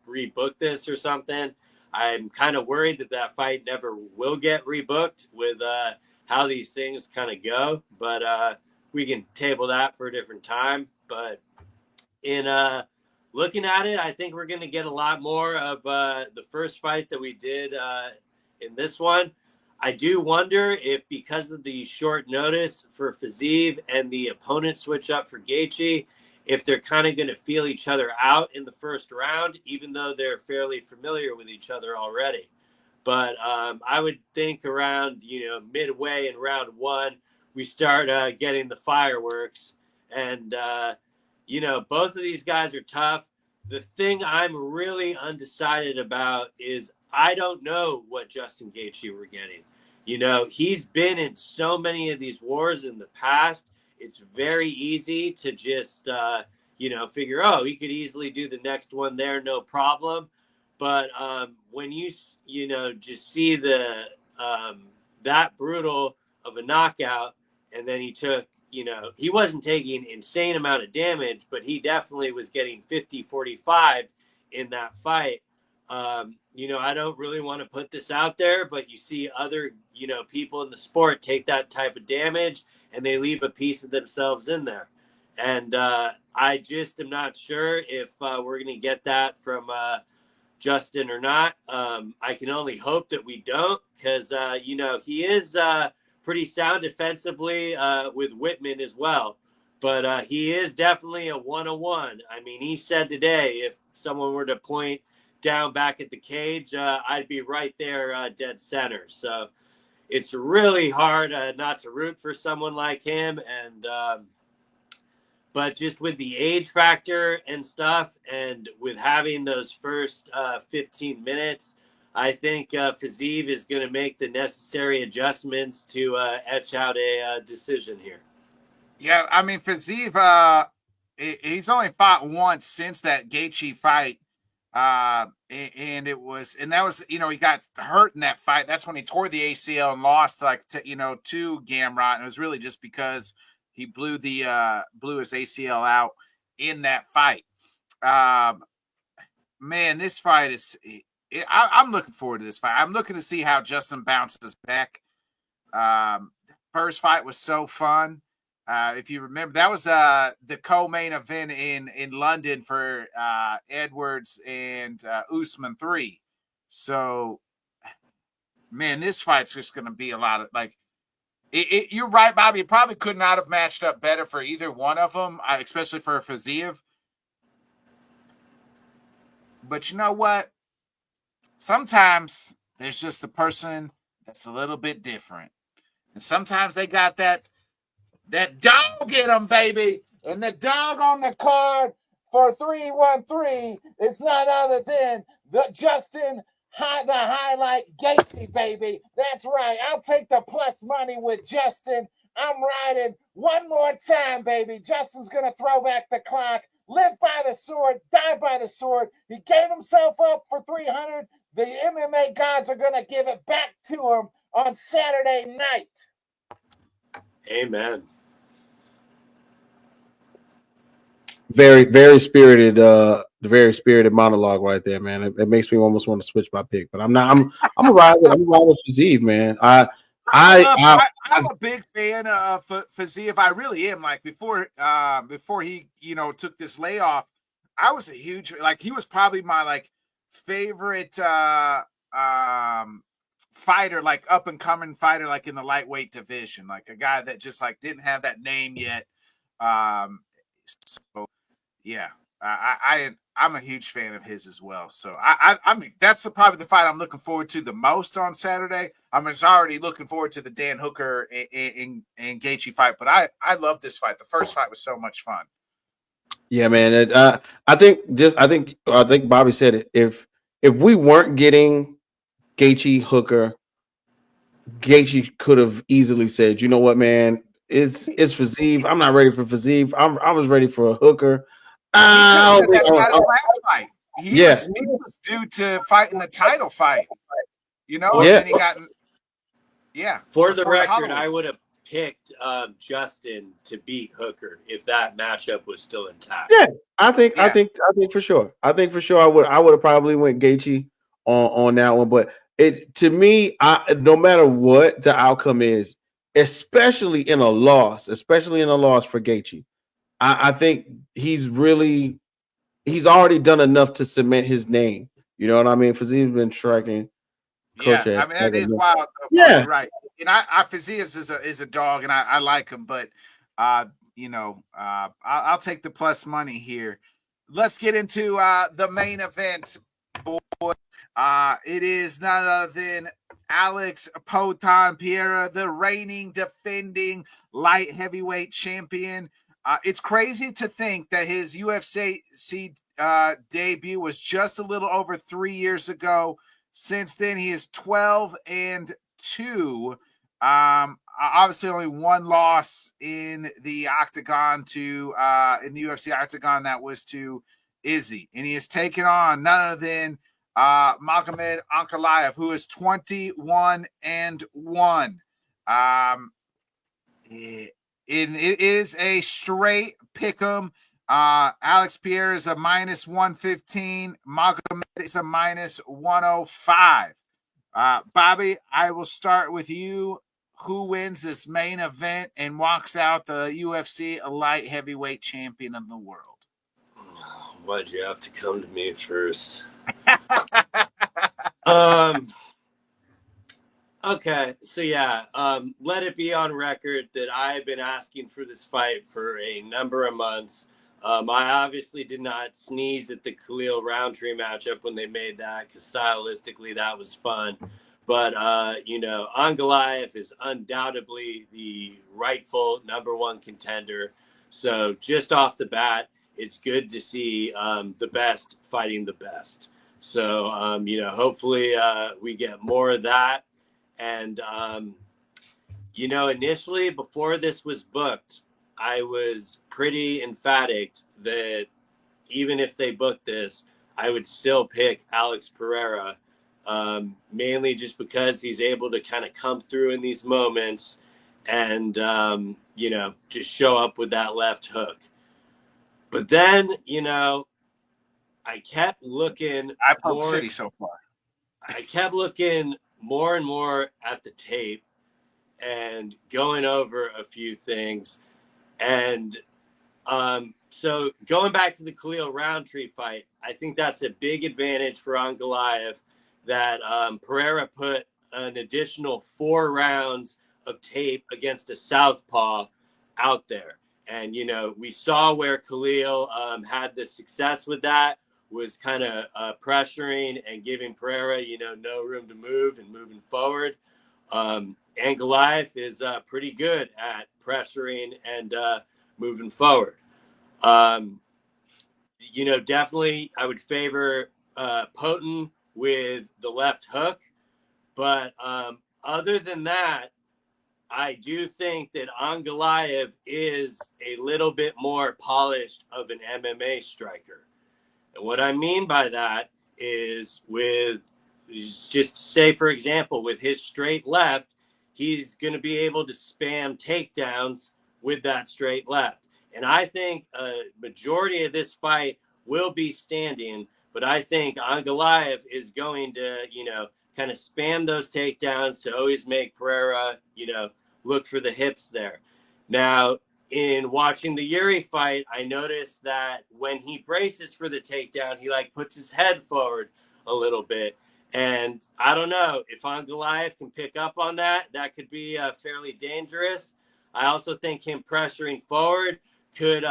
rebook this or something. I'm kind of worried that fight never will get rebooked with how these things kind of go. But we can table that for a different time. But in looking at it, I think we're going to get a lot more of the first fight that we did in this one. I do wonder if because of the short notice for Faziev and the opponent switch up for Gaethje, if they're kind of going to feel each other out in the first round, even though they're fairly familiar with each other already. But I would think around, midway in round one, we start getting the fireworks. And, both of these guys are tough. The thing I'm really undecided about is I don't know what Justin Gaethje we're getting. He's been in so many of these wars in the past. It's very easy to just, figure, he could easily do the next one there, no problem. But when you just see the that brutal of a knockout, and then he took, he wasn't taking insane amount of damage, but he definitely was getting 50-45 in that fight. I don't really want to put this out there, but you see other, people in the sport take that type of damage and they leave a piece of themselves in there. And I just am not sure if we're going to get that from Justin or not. I can only hope that we don't, because, he is pretty sound defensively with Whitman as well. But he is definitely a 101. I mean, he said today, if someone were to point down back at the cage, I'd be right there dead center. So it's really hard not to root for someone like him. And but just with the age factor and stuff, and with having those first 15 minutes, I think Fiziev is going to make the necessary adjustments to etch out a decision here. Yeah, I mean, Fiziev, he's only fought once since that Gaethje fight. And that was, he got hurt in that fight. That's when he tore the ACL and lost to Gamrot. And it was really just because he blew his ACL out in that fight. Man, this fight I'm looking forward to this fight. I'm looking to see how Justin bounces back. First fight was so fun. If you remember, that was the co-main event in London for Edwards and Usman 3. So, man, this fight's just going to be a lot of you're right, Bobby. It probably could not have matched up better for either one of them, especially for Fiziev. But you know what? Sometimes there's just a person that's a little bit different, and sometimes they got that dog in them, baby. And the dog on the card for 313 is none other than the highlight Gaethje, baby. That's right. I'll take the plus money with Justin. I'm riding one more time, baby. Justin's going to throw back the clock. Live by the sword, die by the sword. He gave himself up for 300. The MMA gods are going to give it back to him on Saturday night. Amen. Very, very spirited, very spirited monologue right there, man. It makes me almost want to switch my pick, but I'm not. I'm a ride with Fiziev, man. I'm a big fan of Fiziev. I really am. Before he took this layoff, I was a huge he was probably my favorite fighter, up and coming fighter, in the lightweight division, a guy that just didn't have that name yet. So yeah, I'm a huge fan of his as well. So I mean, that's probably the fight I'm looking forward to the most on Saturday. I'm just already looking forward to the Dan Hooker and Gaethje fight, but I love this fight. The first fight was so much fun. Yeah, man. I think Bobby said it. If we weren't getting Gaethje Hooker, Gaethje could have easily said, "You know what, man? It's Fiziev. I'm not ready for Fiziev. I was ready for a Hooker." He about his last fight. He was due to fight in the title fight. And then he got. Yeah. For the record, I would have picked Justin to beat Hooker if that matchup was still intact. Yeah, I think for sure. I think for sure I would have probably went Gaethje on that one, but to me, no matter what the outcome is, especially in a loss for Gaethje, I think he's already done enough to cement his name. You know what I mean? Fiziev's been striking. Yeah, I mean that is wild. Yeah, right. And Fiziev is a dog, and I like him, but I'll take the plus money here. Let's get into the main event, boy. It is none other than Alex Potan Pereira, the reigning, defending light heavyweight champion. It's crazy to think that his UFC debut was just a little over 3 years ago. Since then, he is 12-2. Obviously, only one loss in the octagon in the UFC octagon, that was to Izzy, and he has taken on none other than Magomed Ankalaev, who is 21-1. It is a straight pick'em. Alex Pierre is a -115. Magomed is a -105. Bobby, I will start with you. Who wins this main event and walks out the UFC light heavyweight champion of the world? Why'd you have to come to me first? Okay, so yeah, let it be on record that I've been asking for this fight for a number of months. I obviously did not sneeze at the Khalil Roundtree matchup when they made that, because stylistically that was fun. But, Ankalaev is undoubtedly the rightful number one contender. So just off the bat, it's good to see the best fighting the best. So, hopefully we get more of that. And, initially before this was booked, I was pretty emphatic that even if they booked this, I would still pick Alex Pereira, mainly just because he's able to kind of come through in these moments and, just show up with that left hook. But then, I kept looking. City so far. I kept looking more and more at the tape and going over a few things. And so going back to the Khalil Roundtree fight, I think that's a big advantage for Ankalaev that Pereira put an additional 4 rounds of tape against a southpaw out there. And, we saw where Khalil had the success with that, was kind of pressuring and giving Pereira, no room to move and moving forward. Ankalaev is pretty good at pressuring and moving forward. Definitely I would favor Potent with the left hook. But other than that, I do think that Ankalaev is a little bit more polished of an MMA striker. And what I mean by that is just say, for example, with his straight left, he's going to be able to spam takedowns with that straight left. And I think a majority of this fight will be standing, but I think Ankalaev is going to, kind of spam those takedowns to always make Pereira, look for the hips there. Now, in watching the Yuri fight, I noticed that when he braces for the takedown, he puts his head forward a little bit. And I don't know if Ankalaev can pick up on that. That could be fairly dangerous. I also think him pressuring forward could,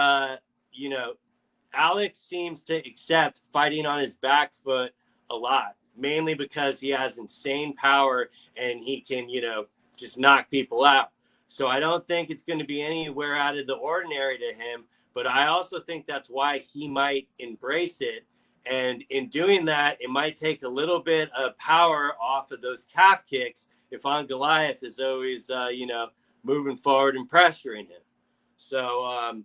Alex seems to accept fighting on his back foot a lot, mainly because he has insane power and he can, just knock people out. So I don't think it's going to be anywhere out of the ordinary to him, but I also think that's why he might embrace it. And in doing that, it might take a little bit of power off of those calf kicks if Ankalaev is always, moving forward and pressuring him. So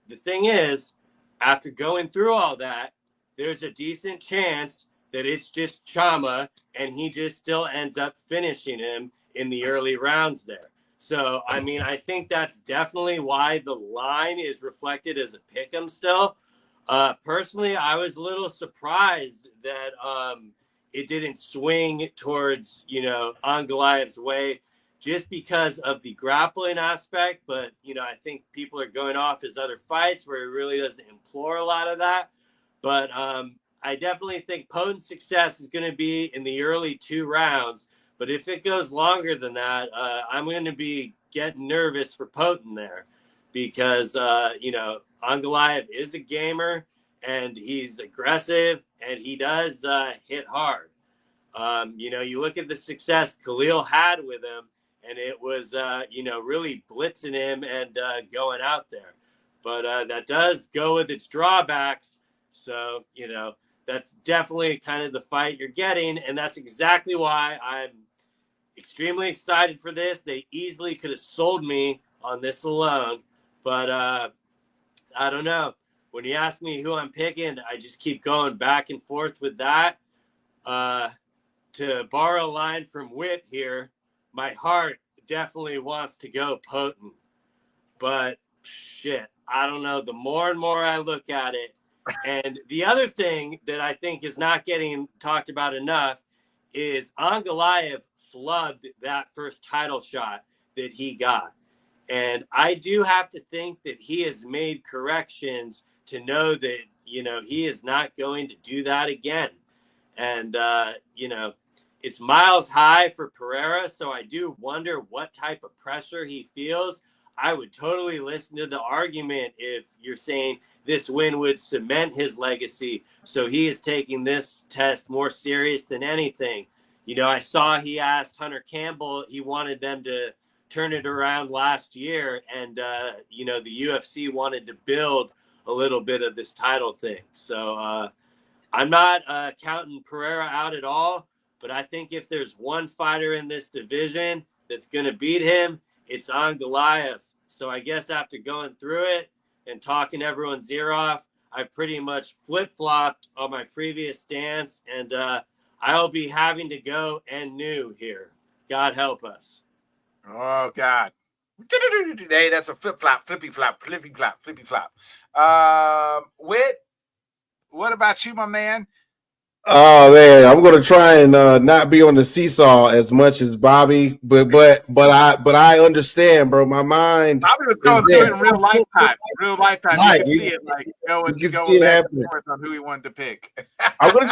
the thing is, after going through all that, there's a decent chance that it's just Chama and he just still ends up finishing him in the early rounds there. So, I think that's definitely why the line is reflected as a pick'em still. Personally, I was a little surprised that it didn't swing towards, Ankalaev's way just because of the grappling aspect. But, I think people are going off his other fights where he really doesn't implore a lot of that. But I definitely think potent success is going to be in the early 2 rounds. But if it goes longer than that, I'm going to be getting nervous for Potent there. because, Ankalaev is a gamer and he's aggressive and he does hit hard. You look at the success Khalil had with him, and it was, really blitzing him and going out there. But that does go with its drawbacks. So, that's definitely kind of the fight you're getting. And that's exactly why I'm extremely excited for this. They easily could have sold me on this alone. But I don't know. When you ask me who I'm picking, I just keep going back and forth with that. To borrow a line from Witt here, my heart definitely wants to go potent. But shit, I don't know. The more and more I look at it, and the other thing that I think is not getting talked about enough is Ankalaev flubbed that first title shot that he got. And I do have to think that he has made corrections to know that, he is not going to do that again. And, it's miles high for Pereira, so I do wonder what type of pressure he feels. I would totally listen to the argument if you're saying this win would cement his legacy, so he is taking this test more serious than anything. I saw he asked Hunter Campbell, he wanted them to turn it around last year, and, the UFC wanted to build a little bit of this title thing. So I'm not counting Pereira out at all. But I think if there's one fighter in this division that's going to beat him, it's Ankalaev. So I guess after going through it and talking everyone's ear off, I've pretty much flip-flopped on my previous stance, and I'll be having to go and new here. God help us. Oh, God. Hey, that's a flip-flop, flippy-flop, flippy-flop, flippy-flop. Witt, what about you, my man? Oh man, I'm gonna try and not be on the seesaw as much as Bobby, but I understand, bro. My mind Bobby was is going through it in real lifetime. Real lifetime, right. You could see it like going back and forth on who he wanted to pick. I'm gonna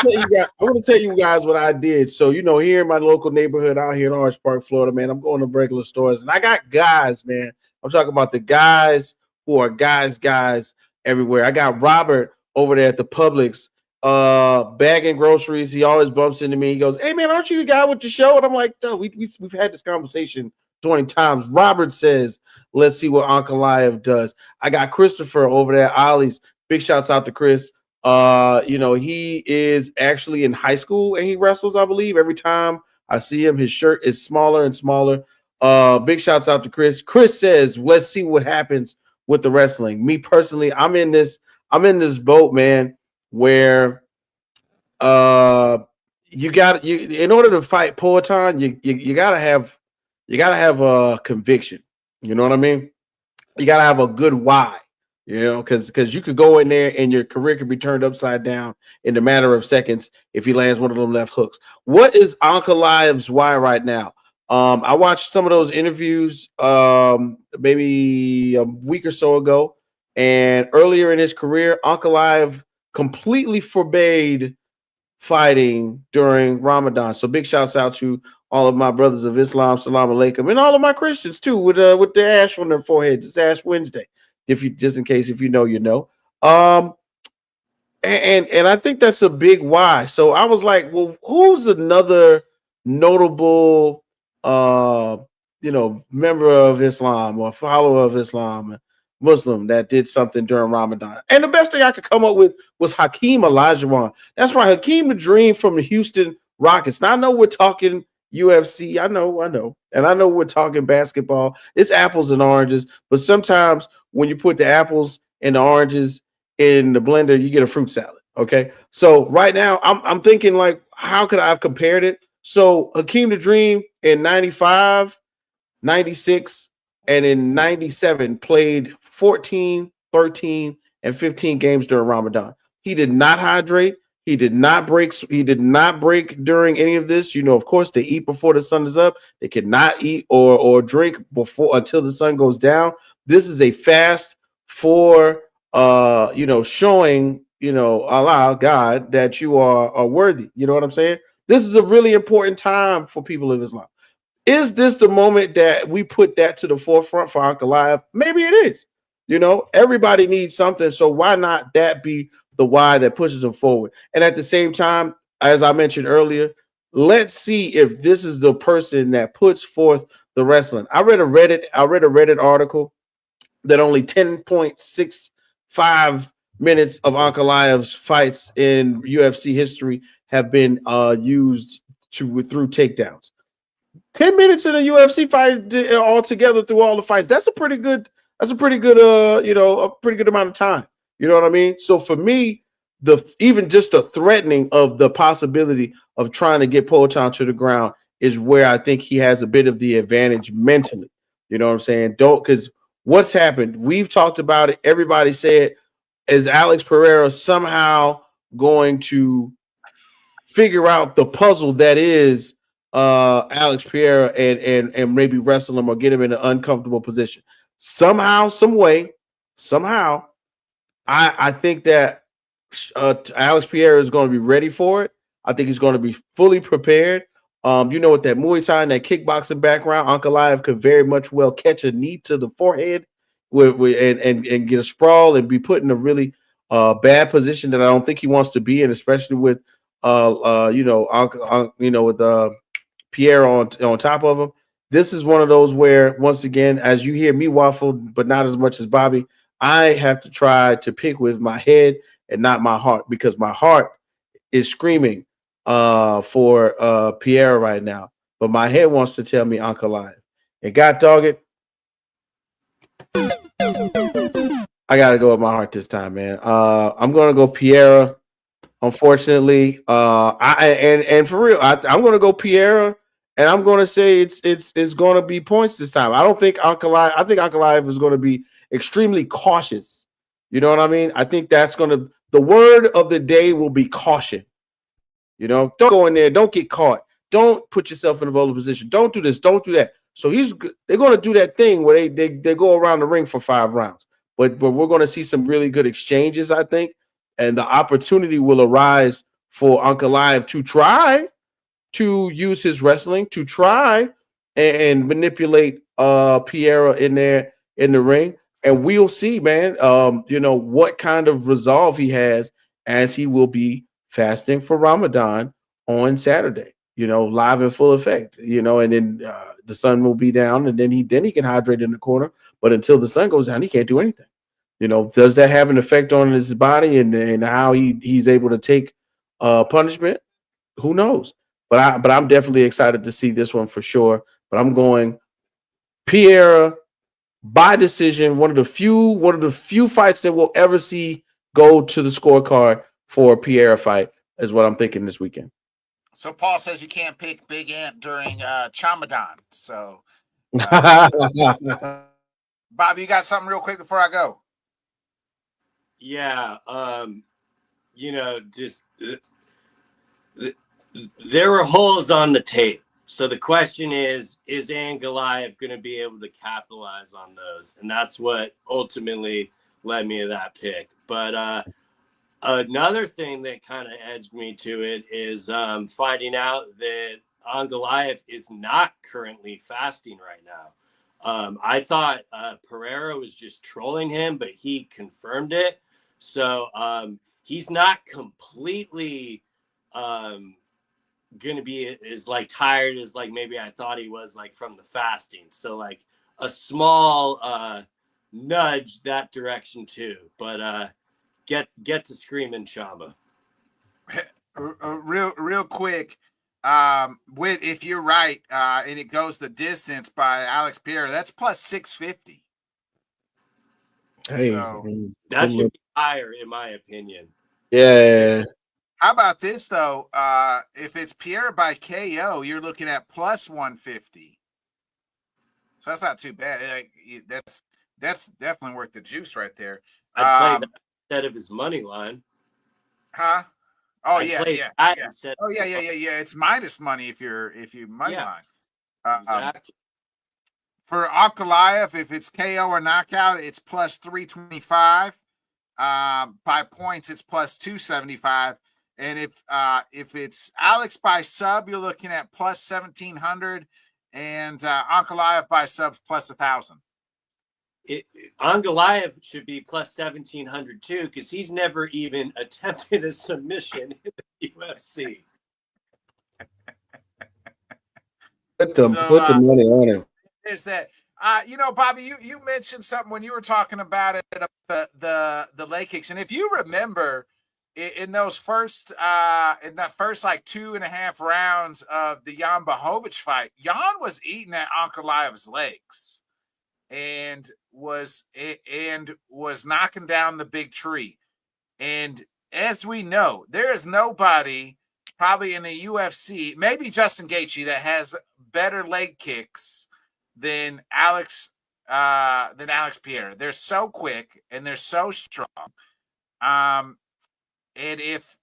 tell you guys what I did. So here in my local neighborhood out here in Orange Park, Florida, man, I'm going to regular stores and I got guys, man. I'm talking about the guys who are guys everywhere. I got Robert over there at the Publix, bagging groceries. He always bumps into me. He goes, "Hey man, aren't you the guy with the show?" And I'm like, "No, we've had this conversation 20 times." Robert says, "Let's see what Ankalaev does." I got Christopher over there at Ollie's. Big shouts out to Chris. He is actually in high school and he wrestles, I believe. Every time I see him, his shirt is smaller and smaller. Big shouts out to Chris. Chris says, "Let's see what happens with the wrestling." Me personally, I'm in this boat, man, where you in order to fight Poatan, you gotta have a conviction. You know what I mean? You gotta have a good why. Because you could go in there and your career could be turned upside down in a matter of seconds if he lands one of them left hooks. What is Ankalaev's why right now? I watched some of those interviews maybe a week or so ago, and earlier in his career, Ankalaev completely forbade fighting during Ramadan. So big shouts out to all of my brothers of Islam, salam alaikum, and all of my Christians too, with the ash on their foreheads. It's Ash Wednesday. If you just in case if you know, you know. Um and I think that's a big why. So I was like, well, who's another notable member of Islam or follower of Islam, Muslim that did something during Ramadan? And the best thing I could come up with was Hakeem Olajuwon. That's right, Hakeem the Dream from the Houston Rockets. Now I know we're talking UFC. I know. And I know we're talking basketball. It's apples and oranges, but sometimes when you put the apples and the oranges in the blender, you get a fruit salad. Okay. So right now I'm thinking like, how could I have compared it? So Hakeem the Dream in 95, 96, and in 97 played 14, 13, and 15 games during Ramadan. He did not hydrate. He did not break. He did not break during any of this. Of course, they eat before the sun is up. They cannot eat or drink before until the sun goes down. This is a fast for showing Allah, God, that you are worthy. You know what I'm saying? This is a really important time for people of Islam. Is this the moment that we put that to the forefront for Ankalaev? Maybe it is. Everybody needs something. So why not that be the why that pushes them forward? And at the same time, as I mentioned earlier, let's see if this is the person that puts forth the wrestling. I read a Reddit article that only 10.65 minutes of Ankalaev's fights in UFC history have been used through takedowns. 10 minutes in a UFC fight altogether through all the fights. That's a pretty good. That's a pretty good. A pretty good amount of time. You know what I mean? So for me, the even just the threatening of the possibility of trying to get Poatan to the ground is where I think he has a bit of the advantage mentally. You know what I'm saying? Don't because what's happened? We've talked about it. Everybody said, is Alex Pereira somehow going to figure out the puzzle that is Alex Pereira and maybe wrestle him or get him in an uncomfortable position. Somehow, some way, somehow, I think that Alex Pereira is going to be ready for it. I think he's going to be fully prepared. With that Muay Thai and that kickboxing background, Ankalaev could very much well catch a knee to the forehead and get a sprawl and be put in a really bad position that I don't think he wants to be in, especially with with Pierre on top of him. This is one of those where, once again, as you hear me waffle, but not as much as Bobby, I have to try to pick with my head and not my heart because my heart is screaming for Pierre right now, but my head wants to tell me Uncle Live. And God dog it, I gotta go with my heart this time, man. I'm gonna go Pierre. Unfortunately, and for real, I'm going to go Pereira, and I'm going to say it's going to be points this time. I don't think Ankalaev. I think Ankalaev is going to be extremely cautious. You know what I mean? I think that's going to the word of the day will be caution. Don't go in there. Don't get caught. Don't put yourself in a vulnerable position. Don't do this. Don't do that. So they're going to do that thing where they go around the ring for 5 rounds. But we're going to see some really good exchanges, I think, and the opportunity will arise for Uncle Live to try to use his wrestling to try and manipulate Piera in there in the ring. And we'll see, man, what kind of resolve he has as he will be fasting for Ramadan on Saturday, live in full effect, and then the sun will be down and then he can hydrate in the corner. But until the sun goes down, he can't do anything. Does that have an effect on his body and how he's able to take punishment? Who knows? But I'm definitely excited to see this one for sure. But I'm going Pierre by decision. One of the few fights that we'll ever see go to the scorecard for a Pierre fight is what I'm thinking this weekend. So Paul says you can't pick Big Ant during Chamadan. So, Bob, you got something real quick before I go? Yeah, just there were holes on the tape. So the question is Ankalaev going to be able to capitalize on those? And that's what ultimately led me to that pick. But another thing that kind of edged me to it is finding out that Ankalaev is not currently fasting right now. I thought Pereira was just trolling him, but he confirmed it. So he's not completely going to be as like tired as like maybe I thought he was like from the fasting. So like a small nudge that direction too. But get to screaming Shamba. Real quick, if you're right, and it goes the distance by Alex Pierre, that's plus 650. Hey, so that should be higher in my opinion. Yeah. How about this though? If it's Pierre by KO, you're looking at plus 150. So that's not too bad. That's definitely worth the juice right there. I'd play that instead of his money line. Huh? Oh I'd yeah. Oh yeah. It's minus money if you money line. Exactly. For Ankalaev, if it's KO or knockout, it's plus 325. By points, it's plus 275. And if it's Alex by sub, you're looking at plus 1,700, and Ankalaev by subs plus 1,000. Ankalaev should be plus 1,700 too, because he's never even attempted a submission in the UFC. Put the money on him. There's that. Bobby, you mentioned something when you were talking about it, the leg kicks, and if you remember, in those first in that first like 2.5 rounds of the Jan Blachowicz fight, Jan was eating at Ankalaev's legs, and was knocking down the big tree. And as we know, there is nobody probably in the UFC, maybe Justin Gaethje, that has better leg kicks than Alex Pereira. They're so quick and they're so strong. And if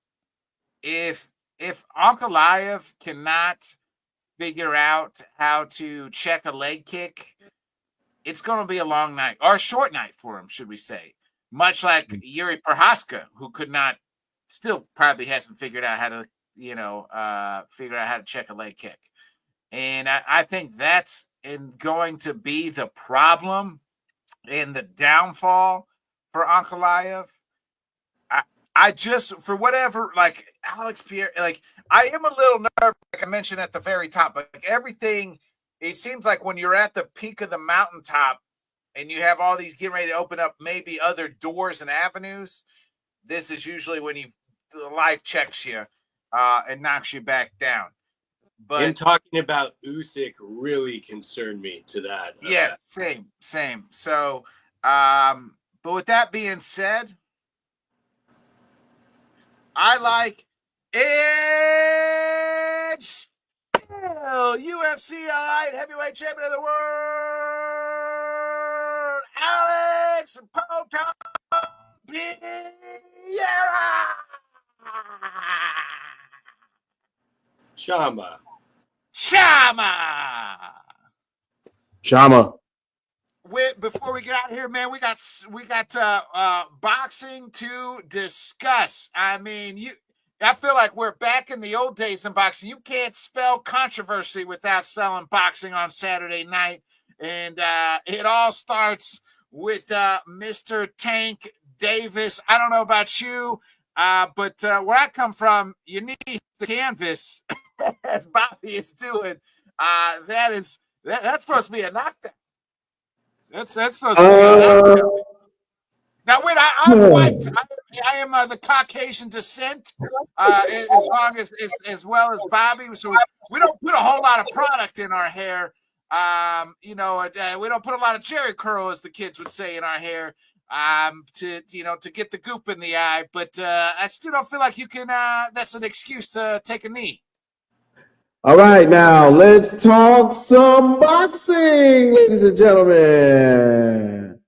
Ankalaev cannot figure out how to check a leg kick, it's going to be a long night, or a short night for him, should we say? Much like Yuri Prochazka, who still probably hasn't figured out how to, check a leg kick. And I think that's going to be the problem and the downfall for Ankalaev. I just, for whatever, like Alex Pierre, like I am a little nervous, like I mentioned at the very top, like everything, it seems like when you're at the peak of the mountaintop and you have all these getting ready to open up maybe other doors and avenues, this is usually when life checks you and knocks you back down. But him talking about Usyk really concerned me to that. Yes, same. So, but with that being said, I like it. Still UFC light heavyweight champion of the world, Alex Proton Pereira. Shama. Before we get out of here, man, we got boxing to discuss. I mean, I feel like we're back in the old days in boxing. You can't spell controversy without spelling boxing on Saturday night. And it all starts with Mr. Tank Davis. I don't know about you, but where I come from, you need the canvas, as Bobby is doing. That's supposed to be a knockdown. That's supposed to be a knockdown. Now, wait, I'm white. I am the Caucasian descent, as well as Bobby. So we don't put a whole lot of product in our hair. We don't put a lot of Jerry curl, as the kids would say, in our hair, to get the goop in the eye. But I still don't feel like you can. That's an excuse to take a knee. All right, now let's talk some boxing, ladies and gentlemen.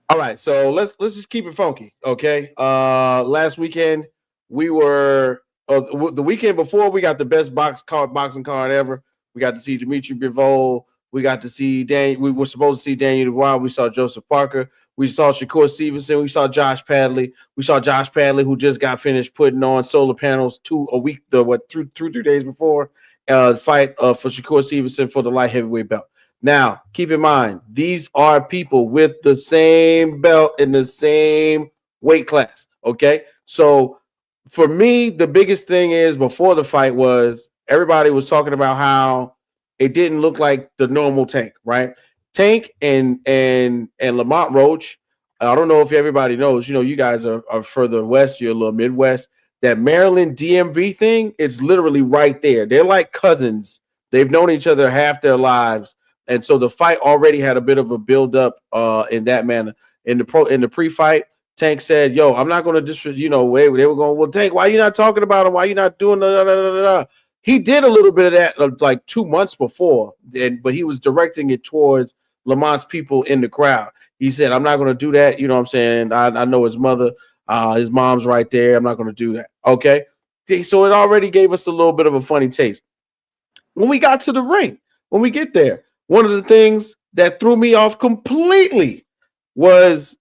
All right, so let's just keep it funky, okay? Last weekend we were the weekend before, we got the best boxing card ever. We got to see Dimitri Bivol. We got to see We were supposed to see Daniel Dubois. We saw Joseph Parker. We saw Shakur Stevenson. We saw Josh Padley. We saw Josh Padley, who just got finished putting on solar panels 3 days before fight for Shakur Stevenson for the light heavyweight belt. Now, keep in mind, these are people with the same belt in the same weight class, okay? So for me, the biggest thing is before the fight was everybody was talking about how it didn't look like the normal Tank, right? Tank and Lamont Roach, I don't know if everybody knows, you guys are further west, you're a little Midwest. That Maryland DMV thing, it's literally right there. They're like cousins. They've known each other half their lives. And so the fight already had a bit of a build up in that manner. In the pre-fight, Tank said, "Yo, I'm not going to disrespect." They were going, "Well, Tank, why are you not talking about him? Why are you not doing the?" He did a little bit of that like 2 months before, but he was directing it towards Lamont's people in the crowd. He said, "I'm not going to do that." You know what I'm saying? I know his mother, his mom's right there. I'm not going to do that. Okay, so it already gave us a little bit of a funny taste. When we got to the ring, when we get there, one of the things that threw me off completely was,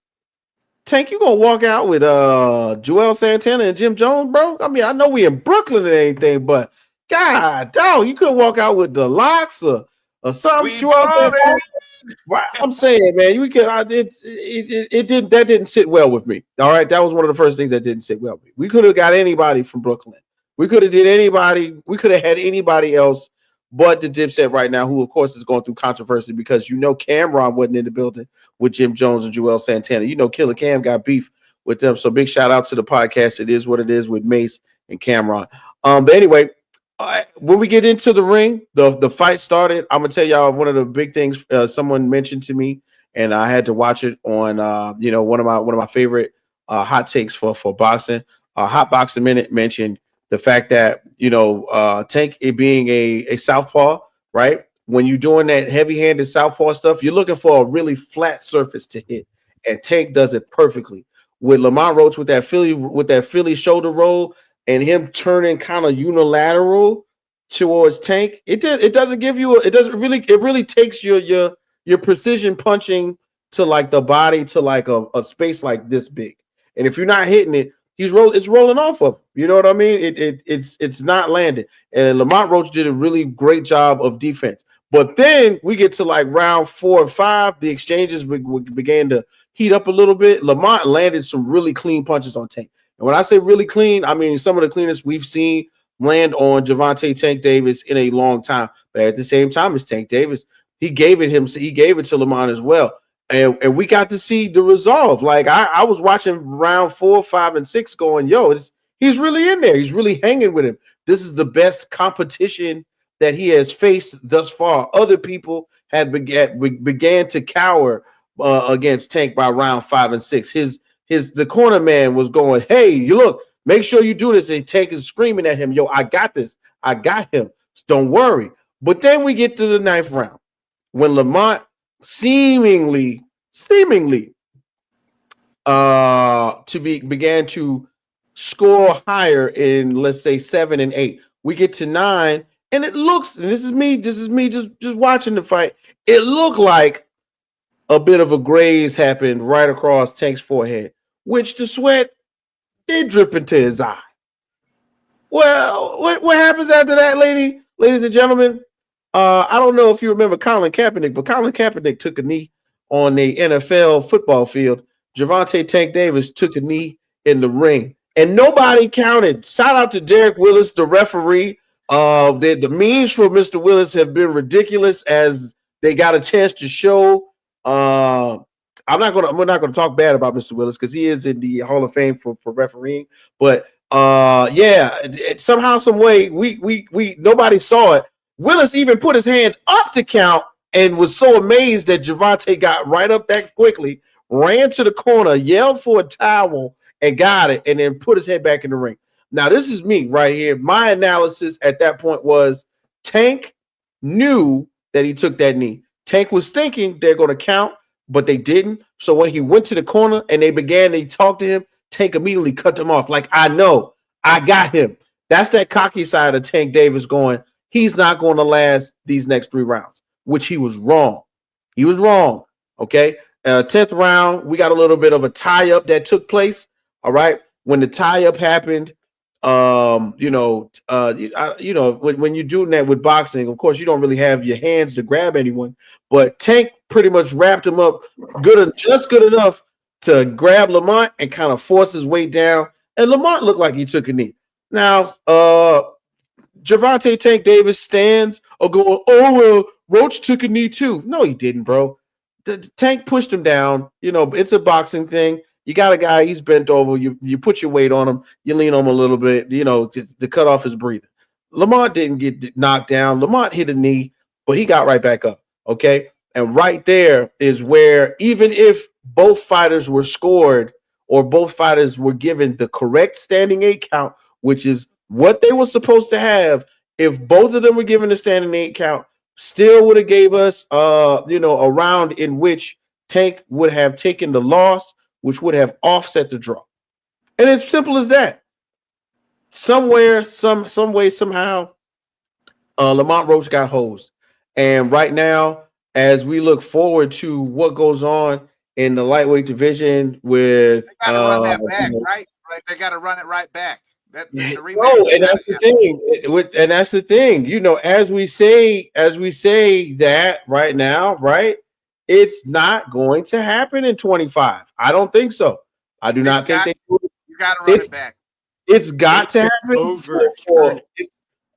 Tank, you gonna walk out with Joel Santana and Jim Jones, bro? I mean, I know we in Brooklyn and anything, but God, dog, you couldn't walk out with the Locks or or something. We Joel brought Santana. it. Right, I'm saying, man, you can. It didn't. That didn't sit well with me. All right, that was one of the first things that didn't sit well with me. We could have got anybody from Brooklyn. We could have did anybody. We could have had anybody else, but the Dipset right now, who of course is going through controversy because Cameron wasn't in the building with Jim Jones and Joel Santana. Killer Cam got beef with them. So big shout out to the podcast. It is what it is with Mace and Cameron. But anyway, when we get into the ring, the fight started. I'm gonna tell y'all one of the big things someone mentioned to me, and I had to watch it on one of my favorite hot takes for boxing. Hot Boxing Minute mentioned the fact that Tank it being a southpaw, right? When you're doing that heavy-handed southpaw stuff, you're looking for a really flat surface to hit, and Tank does it perfectly. With Lamont Roach with that Philly shoulder roll, and him turning kind of unilateral towards Tank, it doesn't give you it really takes your precision punching to like the body to like a space like this big. And if you're not hitting it, it's rolling off of him. You know what I mean? It's not landing. And Lamont Roach did a really great job of defense. But then we get to like round 4 and 5, the exchanges began to heat up a little bit. Lamont landed some really clean punches on Tank. And when I say really clean, I mean some of the cleanest we've seen land on Gervonta Tank Davis in a long time. But at the same time as Tank Davis, he gave it to Lamont as well. And we got to see the resolve. Like I was watching round 4, 5, and 6 going, he's really in there. He's really hanging with him. This is the best competition that he has faced thus far. Other people had began to cower against Tank by round 5 and 6. The corner man was going, hey, you look, make sure you do this. And Tank is screaming at him, yo, I got this. I got him. Don't worry. But then we get to the 9th round when Lamont seemingly began to score higher in, let's say, 7 and 8. We get to 9, and it looks, and this is me just watching the fight. It looked like a bit of a graze happened right across Tank's forehead, which the sweat did drip into his eye. Well, what happens after that, ladies and gentlemen? I don't know if you remember Colin Kaepernick, but Colin Kaepernick took a knee on the NFL football field. Gervonta Tank Davis took a knee in the ring, and nobody counted. Shout out to Derek Willis, the referee. The memes for Mr. Willis have been ridiculous as they got a chance to show. We're not gonna talk bad about Mr. Willis because he is in the Hall of Fame for refereeing. But somehow, some way, we nobody saw it. Willis even put his hand up to count and was so amazed that Gervonta got right up that quickly, ran to the corner, yelled for a towel, and got it, and then put his head back in the ring. Now, this is me right here. My analysis at that point was Tank knew that he took that knee. Tank was thinking they're going to count, but they didn't. So when he went to the corner and they talked to him, Tank immediately cut them off. Like, I know, I got him. That's that cocky side of Tank Davis going, he's not going to last these next 3 rounds, which he was wrong. He was wrong. Okay. 10th round, we got a little bit of a tie-up that took place. All right. When the tie-up happened, when you're doing that with boxing, of course, you don't really have your hands to grab anyone. But Tank pretty much wrapped him up just good enough to grab Lamont and kind of force his weight down. And Lamont looked like he took a knee. Now, Gervonta Tank Davis stands or going, oh, well, Roach took a knee too. No, he didn't, bro. The Tank pushed him down. It's a boxing thing. You got a guy, he's bent over. You put your weight on him. You lean on him a little bit, to cut off his breathing. Lamont didn't get knocked down. Lamont hit a knee, but he got right back up, okay? And right there is where even if both fighters were scored or both fighters were given the correct standing 8 count, which is what they were supposed to have, if both of them were given a standing 8 count, still would have gave us a round in which Tank would have taken the loss, which would have offset the draw. And it's simple as that. Somewhere, some way, somehow, Lamont Roach got hosed. And right now, as we look forward to what goes on in the lightweight division with they got to run that back, right? Like they got to run it right back. The rematch. No, and that's the thing. And that's the thing. You know, as we say that right now, right? It's not going to happen in 25. I don't think so. I do not think they. You got to run it back. It's got to happen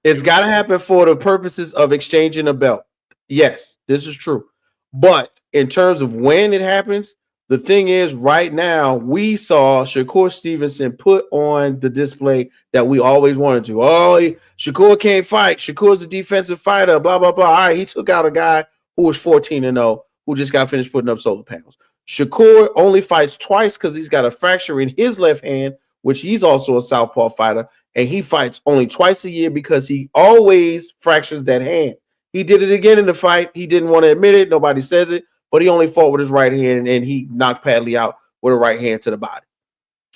it's got to happen for the purposes of exchanging a belt. Yes, this is true. But in terms of when it happens, the thing is, right now, we saw Shakur Stevenson put on the display that we always wanted to. Oh, Shakur can't fight. Shakur's a defensive fighter, blah, blah, blah. All right, he took out a guy who was 14-0, who just got finished putting up solar panels. Shakur only fights twice because he's got a fracture in his left hand, which he's also a southpaw fighter, and he fights only twice a year because he always fractures that hand. He did it again in the fight. He didn't want to admit it. Nobody says it, but he only fought with his right hand, and he knocked Padley out with a right hand to the body.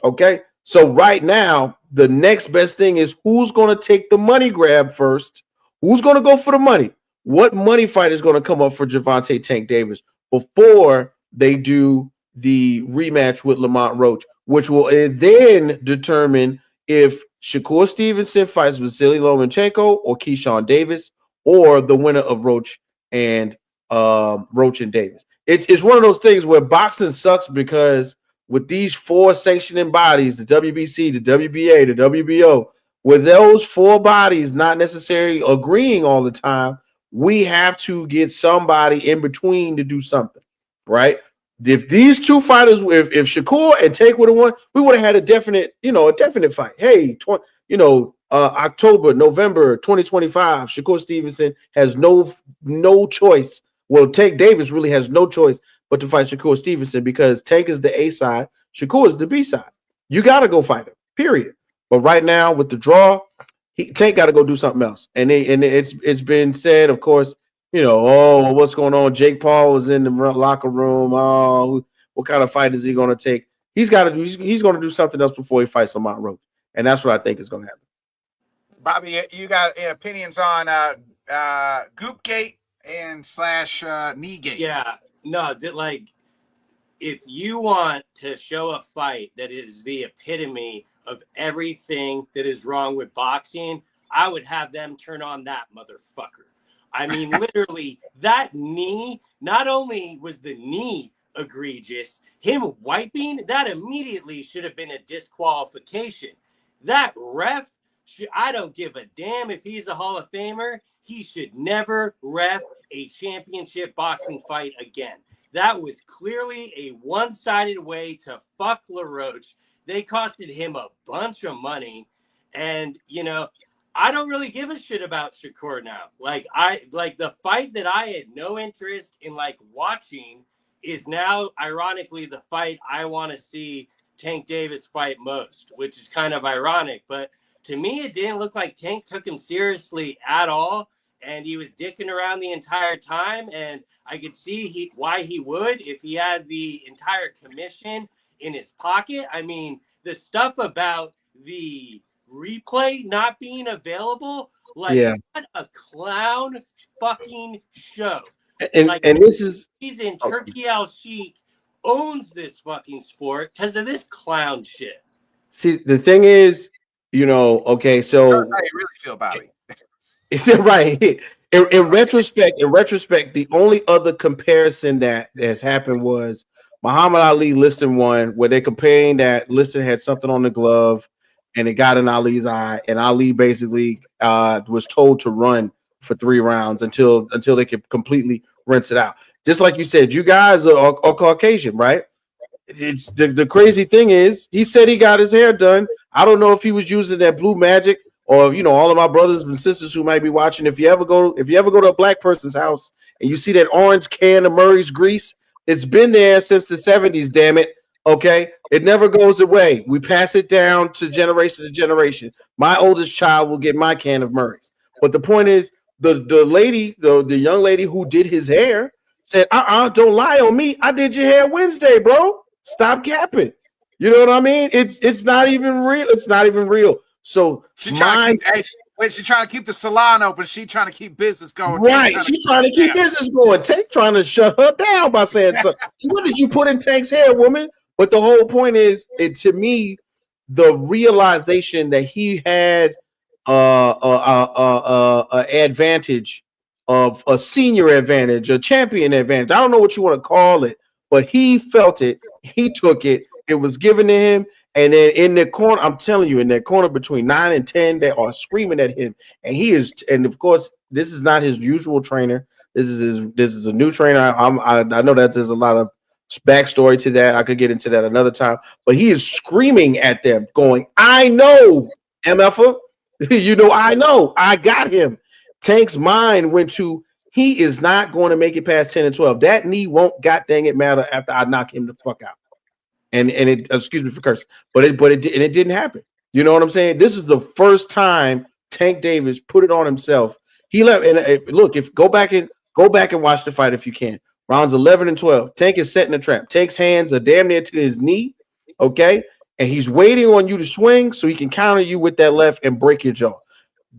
Okay? So right now, the next best thing is who's going to take the money grab first? Who's going to go for the money? What money fight is going to come up for Gervonta Tank Davis before they do the rematch with Lamont Roach, which will then determine if Shakur Stevenson fights Vasily Lomachenko or Keyshawn Davis, or the winner of Roach and Davis. It's one of those things where boxing sucks because with these four sanctioning bodies, the WBC, the WBA, the WBO, with those four bodies not necessarily agreeing all the time, we have to get somebody in between to do something, right? If these two fighters, if Shakur and Tank would have won, we would have had a definite fight. Hey, October, November 2025, Shakur Stevenson has no choice. Well, Tank Davis really has no choice but to fight Shakur Stevenson because Tank is the A side, Shakur is the B side. You got to go fight him, period. But right now, with the draw, Tank got to go do something else. And it's been said, of course, oh, what's going on? Jake Paul was in the locker room. Oh, what kind of fight is he going to take? He's going to do something else before he fights Lamont Roach. And that's what I think is going to happen. Bobby, you got opinions on Goopgate and slash Kneegate? Yeah, no, if you want to show a fight that is the epitome of everything that is wrong with boxing, I would have them turn on that motherfucker. I mean, literally, that knee, not only was the knee egregious, him wiping, that immediately should have been a disqualification. That ref, I don't give a damn if he's a Hall of Famer. He should never ref a championship boxing fight again. That was clearly a one-sided way to fuck LaRoche. They costed him a bunch of money. And, I don't really give a shit about Shakur now. The fight that I had no interest in watching is now ironically the fight I want to see Tank Davis fight most, which is kind of ironic. But to me, it didn't look like Tank took him seriously at all. And he was dicking around the entire time. And I could see why he would if he had the entire commission in his pocket. I mean, the stuff about the replay not being available, what a clown fucking show. And this is, he's in Turkey Al Sheikh owns this fucking sport because of this clown shit. See, the thing is, okay, so how you really feel, Bobby. Right. In retrospect, the only other comparison that has happened was Muhammad Ali Liston won, where they're comparing that Liston had something on the glove and it got in Ali's eye, and Ali basically was told to run for 3 rounds until they could completely rinse it out. Just like you said, you guys are Caucasian, right? It's the crazy thing is he said he got his hair done. I don't know if he was using that blue magic or all of my brothers and sisters who might be watching. If you ever go to a black person's house and you see that orange can of Murray's grease, it's been there since the 70s, damn it. Okay, it never goes away. We pass it down to generation to generation. My oldest child will get my can of Murray's. But the point is, the young lady who did his hair said, don't lie on me. I did your hair Wednesday, bro. Stop capping. You know what I mean? It's not even real. It's not even real. So she's trying to keep the salon open. She's trying to keep business going. Right. She's trying to keep business going. Tank trying to shut her down by saying something. What did you put in Tank's hair, woman? But the whole point is, to me, the realization that he had advantage of a senior advantage, a champion advantage. I don't know what you want to call it, but he felt it. He took it. It was given to him. And then in the corner, I'm telling you, in that corner between 9 and 10, they are screaming at him. And he is, and of course, this is not his usual trainer. This is a new trainer. I know that there's a lot of backstory to that. I could get into that another time. But he is screaming at them, going, "I know, MFA. I know. I got him." Tank's mind went to, he is not going to make it past 10 and 12. That knee won't god dang it matter after I knock him the fuck out. And it, excuse me for cursing, but it didn't happen. You know what I'm saying? This is the first time Tank Davis put it on himself. He left, and look, if go back and watch the fight if you can. Rounds 11 and 12. Tank is setting a trap. Tank's hands are damn near to his knee, okay, and he's waiting on you to swing so he can counter you with that left and break your jaw.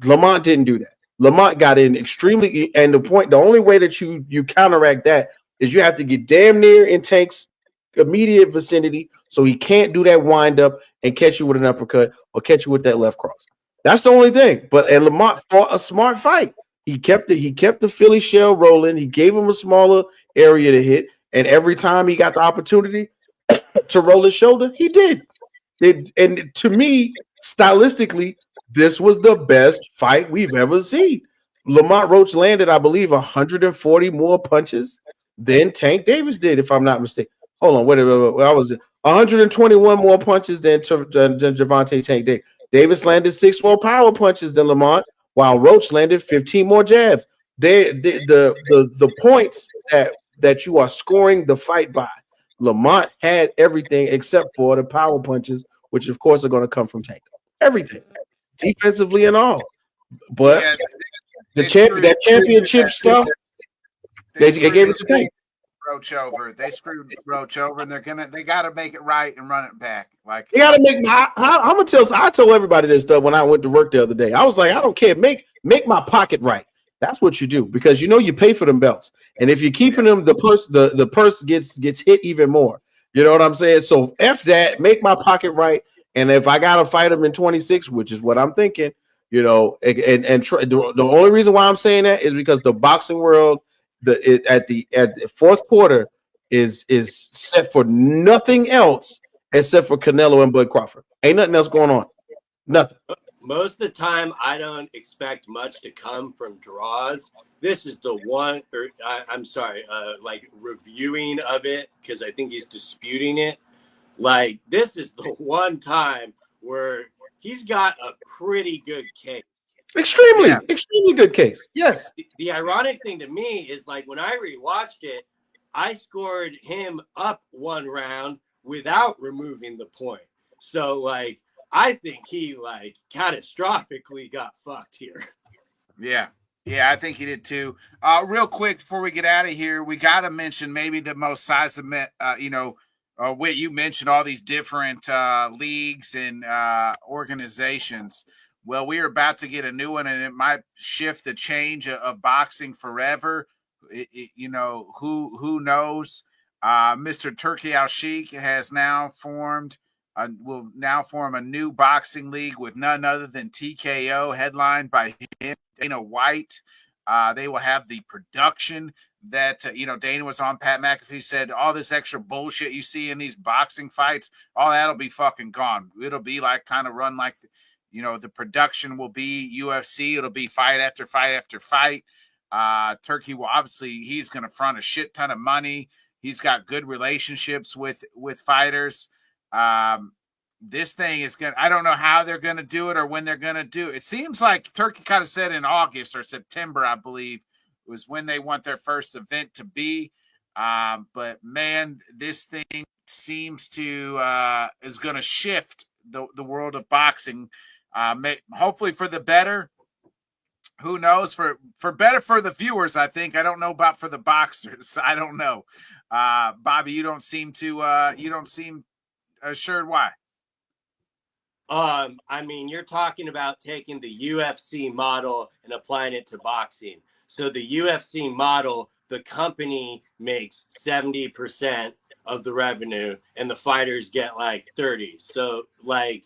Lamont didn't do that. Lamont got in extremely, and the only way that you counteract that is you have to get damn near in Tank's immediate vicinity so he can't do that wind up and catch you with an uppercut or catch you with that left cross. That's the only thing. And Lamont fought a smart fight. He kept the Philly shell rolling. He gave him a smaller area to hit, and every time he got the opportunity to roll his shoulder, he did. And to me, stylistically, this was the best fight we've ever seen. Lamont Roach landed, I believe, 140 more punches than Tank Davis did, if I'm not mistaken. Hold on, wait. I was 121 more punches than Gervonta Tank Davis. Davis landed 6 more power punches than Lamont, while Roach landed 15 more jabs. The points that you are scoring the fight by, Lamont had everything except for the power punches, which of course are going to come from Tank. Everything, defensively and all. But that championship stuff, they gave it to Tank. Roach over. They screwed Roach over, and they got to make it right and run it back. Like they got to make. I'm gonna tell. I told everybody this stuff when I went to work the other day. I was like, I don't care. Make my pocket right. That's what you do, because you pay for them belts, and if you're keeping them, the purse gets hit even more. You know what I'm saying? So F that. Make my pocket right, and if I gotta fight them in 26, which is what I'm thinking, the only reason why I'm saying that is because the boxing world. At the fourth quarter is set for nothing else except for Canelo and Bud Crawford. Ain't nothing else going on. Nothing. Most of the time, I don't expect much to come from draws. This is the one, like reviewing of it, because I think he's disputing it. Like, this is the one time where he's got a pretty good case. Extremely good case. Yes. The ironic thing to me is, like, when I rewatched it, I scored him up 1 round without removing the point. So, like, I think he, like, catastrophically got fucked here. Yeah, I think he did too. Real quick before we get out of here, we got to mention maybe the most seismic, Whit, you mentioned all these different leagues and organizations. Well, we are about to get a new one, and it might shift the change of boxing forever. Who knows? Mr. Turki Al-Sheikh has now will now form a new boxing league with none other than TKO, headlined by him, Dana White. They will have the production that, Dana was on. Pat McAfee said all this extra bullshit you see in these boxing fights, all that'll be fucking gone. It'll be like kind of run like the production will be UFC. It'll be fight after fight after fight. Turki will he's going to front a shit ton of money. He's got good relationships with fighters. This thing is I don't know how they're going to do it or when they're going to do it. It seems like Turki kind of said in August or September, I believe, was when they want their first event to be. But man, this thing seems to is going to shift the world of boxing. Hopefully for the better. Who knows? For better for the viewers, I think. I don't know about for the boxers. I don't know. Bobby, you don't seem assured why. I mean, you're talking about taking the UFC model and applying it to boxing. So the UFC model, the company makes 70% of the revenue and the fighters get like 30. So like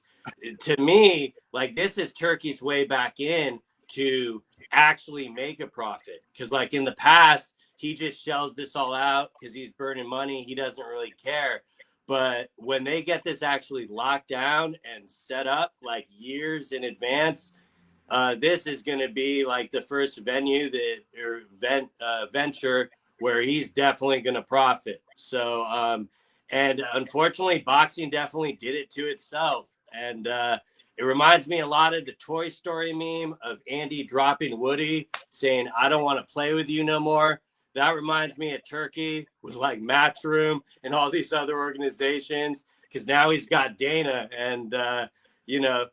to me, like, this is Turkey's way back in to actually make a profit. Because, like, in the past, he just shells this all out because he's burning money. He doesn't really care. But when they get this actually locked down and set up like years in advance, this is going to be like the first venue venture where he's definitely going to profit. So, and unfortunately, boxing definitely did it to itself. And it reminds me a lot of the Toy Story meme of Andy dropping Woody saying, "I don't want to play with you no more." That reminds me of Turkey with like Matchroom and all these other organizations, because now he's got Dana, and you know,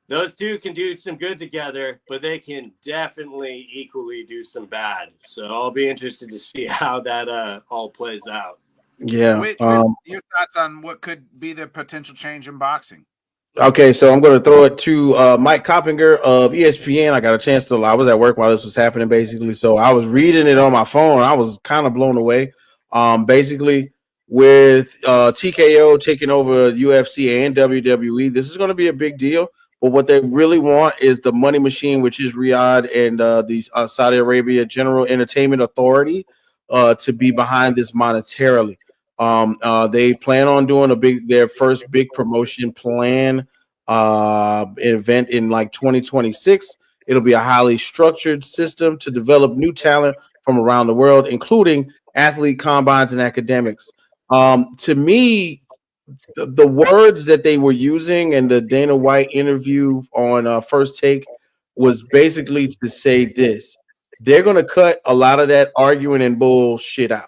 those two can do some good together, but they can definitely equally do some bad. So I'll be interested to see how that all plays out. Yeah. With your thoughts on what could be the potential change in boxing? Okay, so I'm going to throw it to Mike Coppinger of ESPN. I got a chance to. I was at work while this was happening, basically. So I was reading it on my phone. I was kind of blown away. Basically, with TKO taking over UFC and WWE, this is going to be a big deal. But what they really want is the money machine, which is Riyadh and the Saudi Arabia General Entertainment Authority, to be behind this monetarily. They plan on doing their first big promotion plan event in like 2026. It'll be a highly structured system to develop new talent from around the world, including athlete combines and academics. To me, the words that they were using in the Dana White interview on First Take was basically to say this: they're going to cut a lot of that arguing and bullshit out.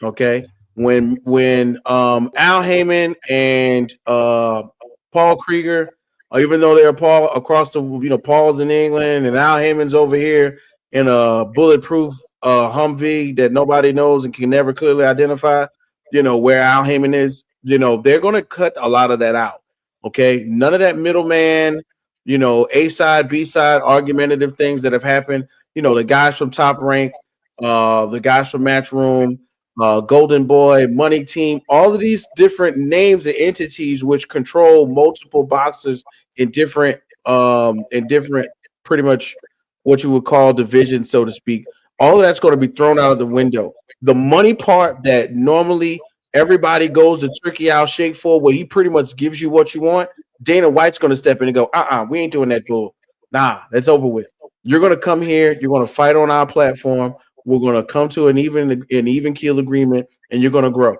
Okay, when Al Heyman and Paul Krieger, even though they're Paul across the Paul's in England and Al Heyman's over here in a bulletproof Humvee that nobody knows and can never clearly identify, where Al Heyman is. They're going to cut a lot of that out. Okay, none of that middleman, A side, B side, argumentative things that have happened. The guys from Top Rank, the guys from Matchroom, Golden Boy, Money Team, all of these different names and entities which control multiple boxers in different pretty much what you would call divisions, so to speak. All of that's going to be thrown out of the window. The money part that normally everybody goes to Turkey Al Sheikh for, where he pretty much gives you what you want, Dana White's going to step in and go, we ain't doing that bull. Nah, that's over with. You're going to come here. You're going to fight on our platform. We're going to come to an even keel agreement, and you're going to grow.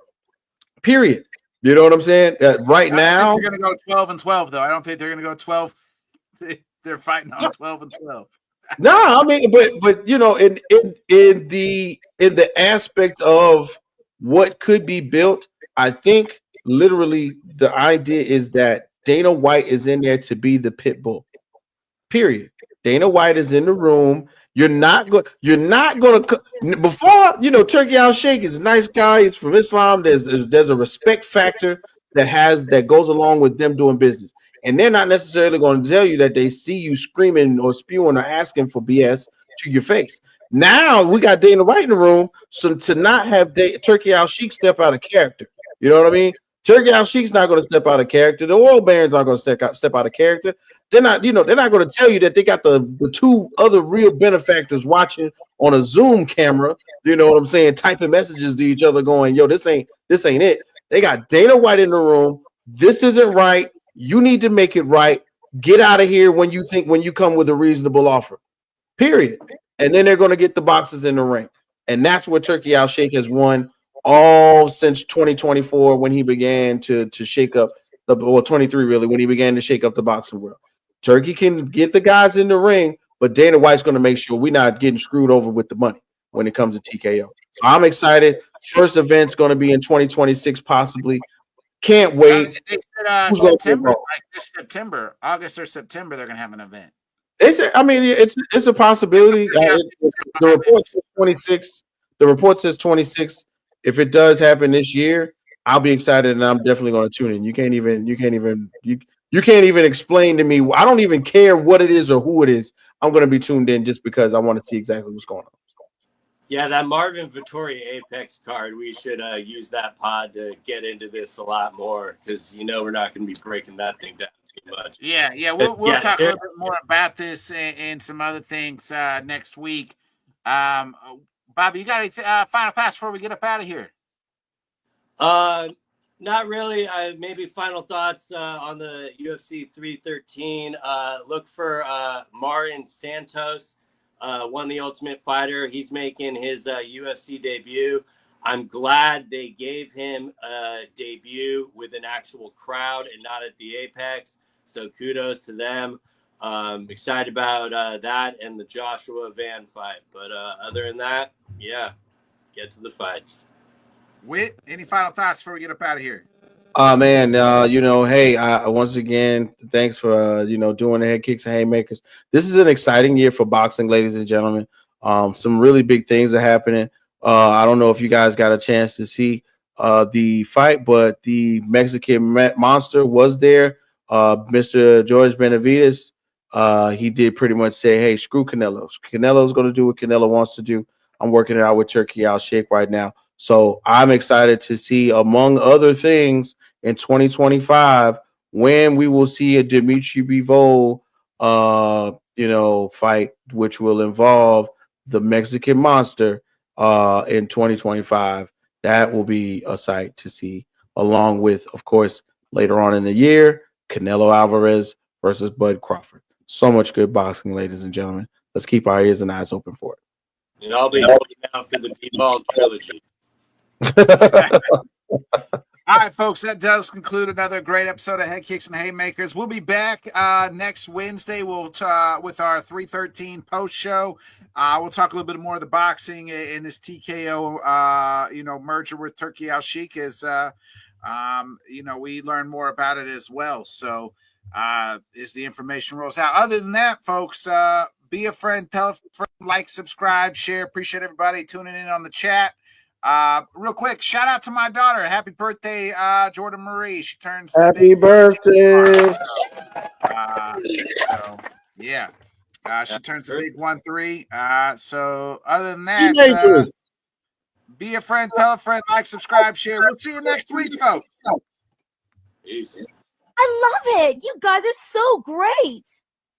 Period. You know what I'm saying? Right now, they're going to go 12-12, though. I don't think they're going to go 12. They're fighting on 12-12. No, I mean, but in the aspect of what could be built, I think literally the idea is that Dana White is in there to be the pit bull. Period. Dana White is in the room. You're not going to before Turkey Al Sheikh is a nice guy. He's from Islam. There's a respect factor that goes along with them doing business. And they're not necessarily going to tell you that they see you screaming or spewing or asking for BS to your face. Now we got Dana White in the room, so to not have Turkey Al Sheikh step out of character. You know what I mean? Turkey Al Sheikh's not going to step out of character. The oil barons aren't going to step out of character. They're not going to tell you that they got the two other real benefactors watching on a Zoom camera. You know what I'm saying? Typing messages to each other, going, "Yo, this ain't it." They got Dana White in the room. This isn't right. You need to make it right. Get out of here when you come with a reasonable offer. Period. And then they're going to get the boxes in the ring, and that's what Turkey Al Sheikh has won all since 2024 when he began to shake up 23 really, when he began to shake up the boxing world. Turkey can get the guys in the ring, but Dana White's going to make sure we're not getting screwed over with the money when it comes to TKO. So I'm excited. First event's going to be in 2026 possibly. Can't wait. They said September, like this September, August or September, they're going to have an event. It's a possibility. The report says 26. The report says 26. If it does happen this year, I'll be excited, and I'm definitely going to tune in. You can't even explain to me. I don't even care what it is or who it is. I'm going to be tuned in just because I want to see exactly what's going on. Yeah, that Marvin Vittori Apex card, we should use that pod to get into this a lot more because we're not going to be breaking that thing down too much. Yeah, we'll talk a little bit more about this and some other things next week. Bobby, you got any final thoughts before we get up out of here? Not really. Maybe final thoughts on the UFC 313. Look for Marion Santos, won the Ultimate Fighter. He's making his UFC debut. I'm glad they gave him a debut with an actual crowd and not at the Apex. So kudos to them. Excited about that and the Joshua Van fight. But other than that, yeah, get to the fights. Whit, any final thoughts before we get up out of here? Man, hey, once again, thanks for doing the Headkicks and Haymakers. This is an exciting year for boxing, ladies and gentlemen. Some really big things are happening. I don't know if you guys got a chance to see the fight, but the Mexican monster was there. Mr. George Benavides. He did pretty much say, "Hey, screw Canelo. Canelo's going to do what Canelo wants to do. I'm working it out with Turkey Al Sheikh right now." So I'm excited to see, among other things, in 2025 when we will see a Dimitri Bivol, fight, which will involve the Mexican monster in 2025. That will be a sight to see, along with, of course, later on in the year, Canelo Alvarez versus Bud Crawford. So much good boxing, ladies and gentlemen. Let's keep our ears and eyes open for it. And I'll be looking out for the Bivol trilogy. All right, folks, that does conclude another great episode of Headkicks and Haymakers. We'll be back next Wednesday. We'll with our 313 post show. We'll talk a little bit more of the boxing in this TKO, merger with Turkey Al Sheikh as we learn more about it as well. So as the information rolls out. Other than that, folks, be a friend, tell a friend, like, subscribe, share. Appreciate everybody tuning in on the chat. Real quick, shout out to my daughter. Happy birthday, Jordan Marie. She turns happy birthday. She turns the big 1-3. So other than that, be a friend, tell a friend, like, subscribe, share. We'll see you next week, folks. Peace. I love it. You guys are so great.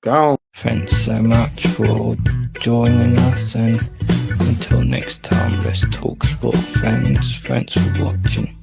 Go. Thanks so much for joining us, and until next time, let's talk sport, friends. Thanks for watching.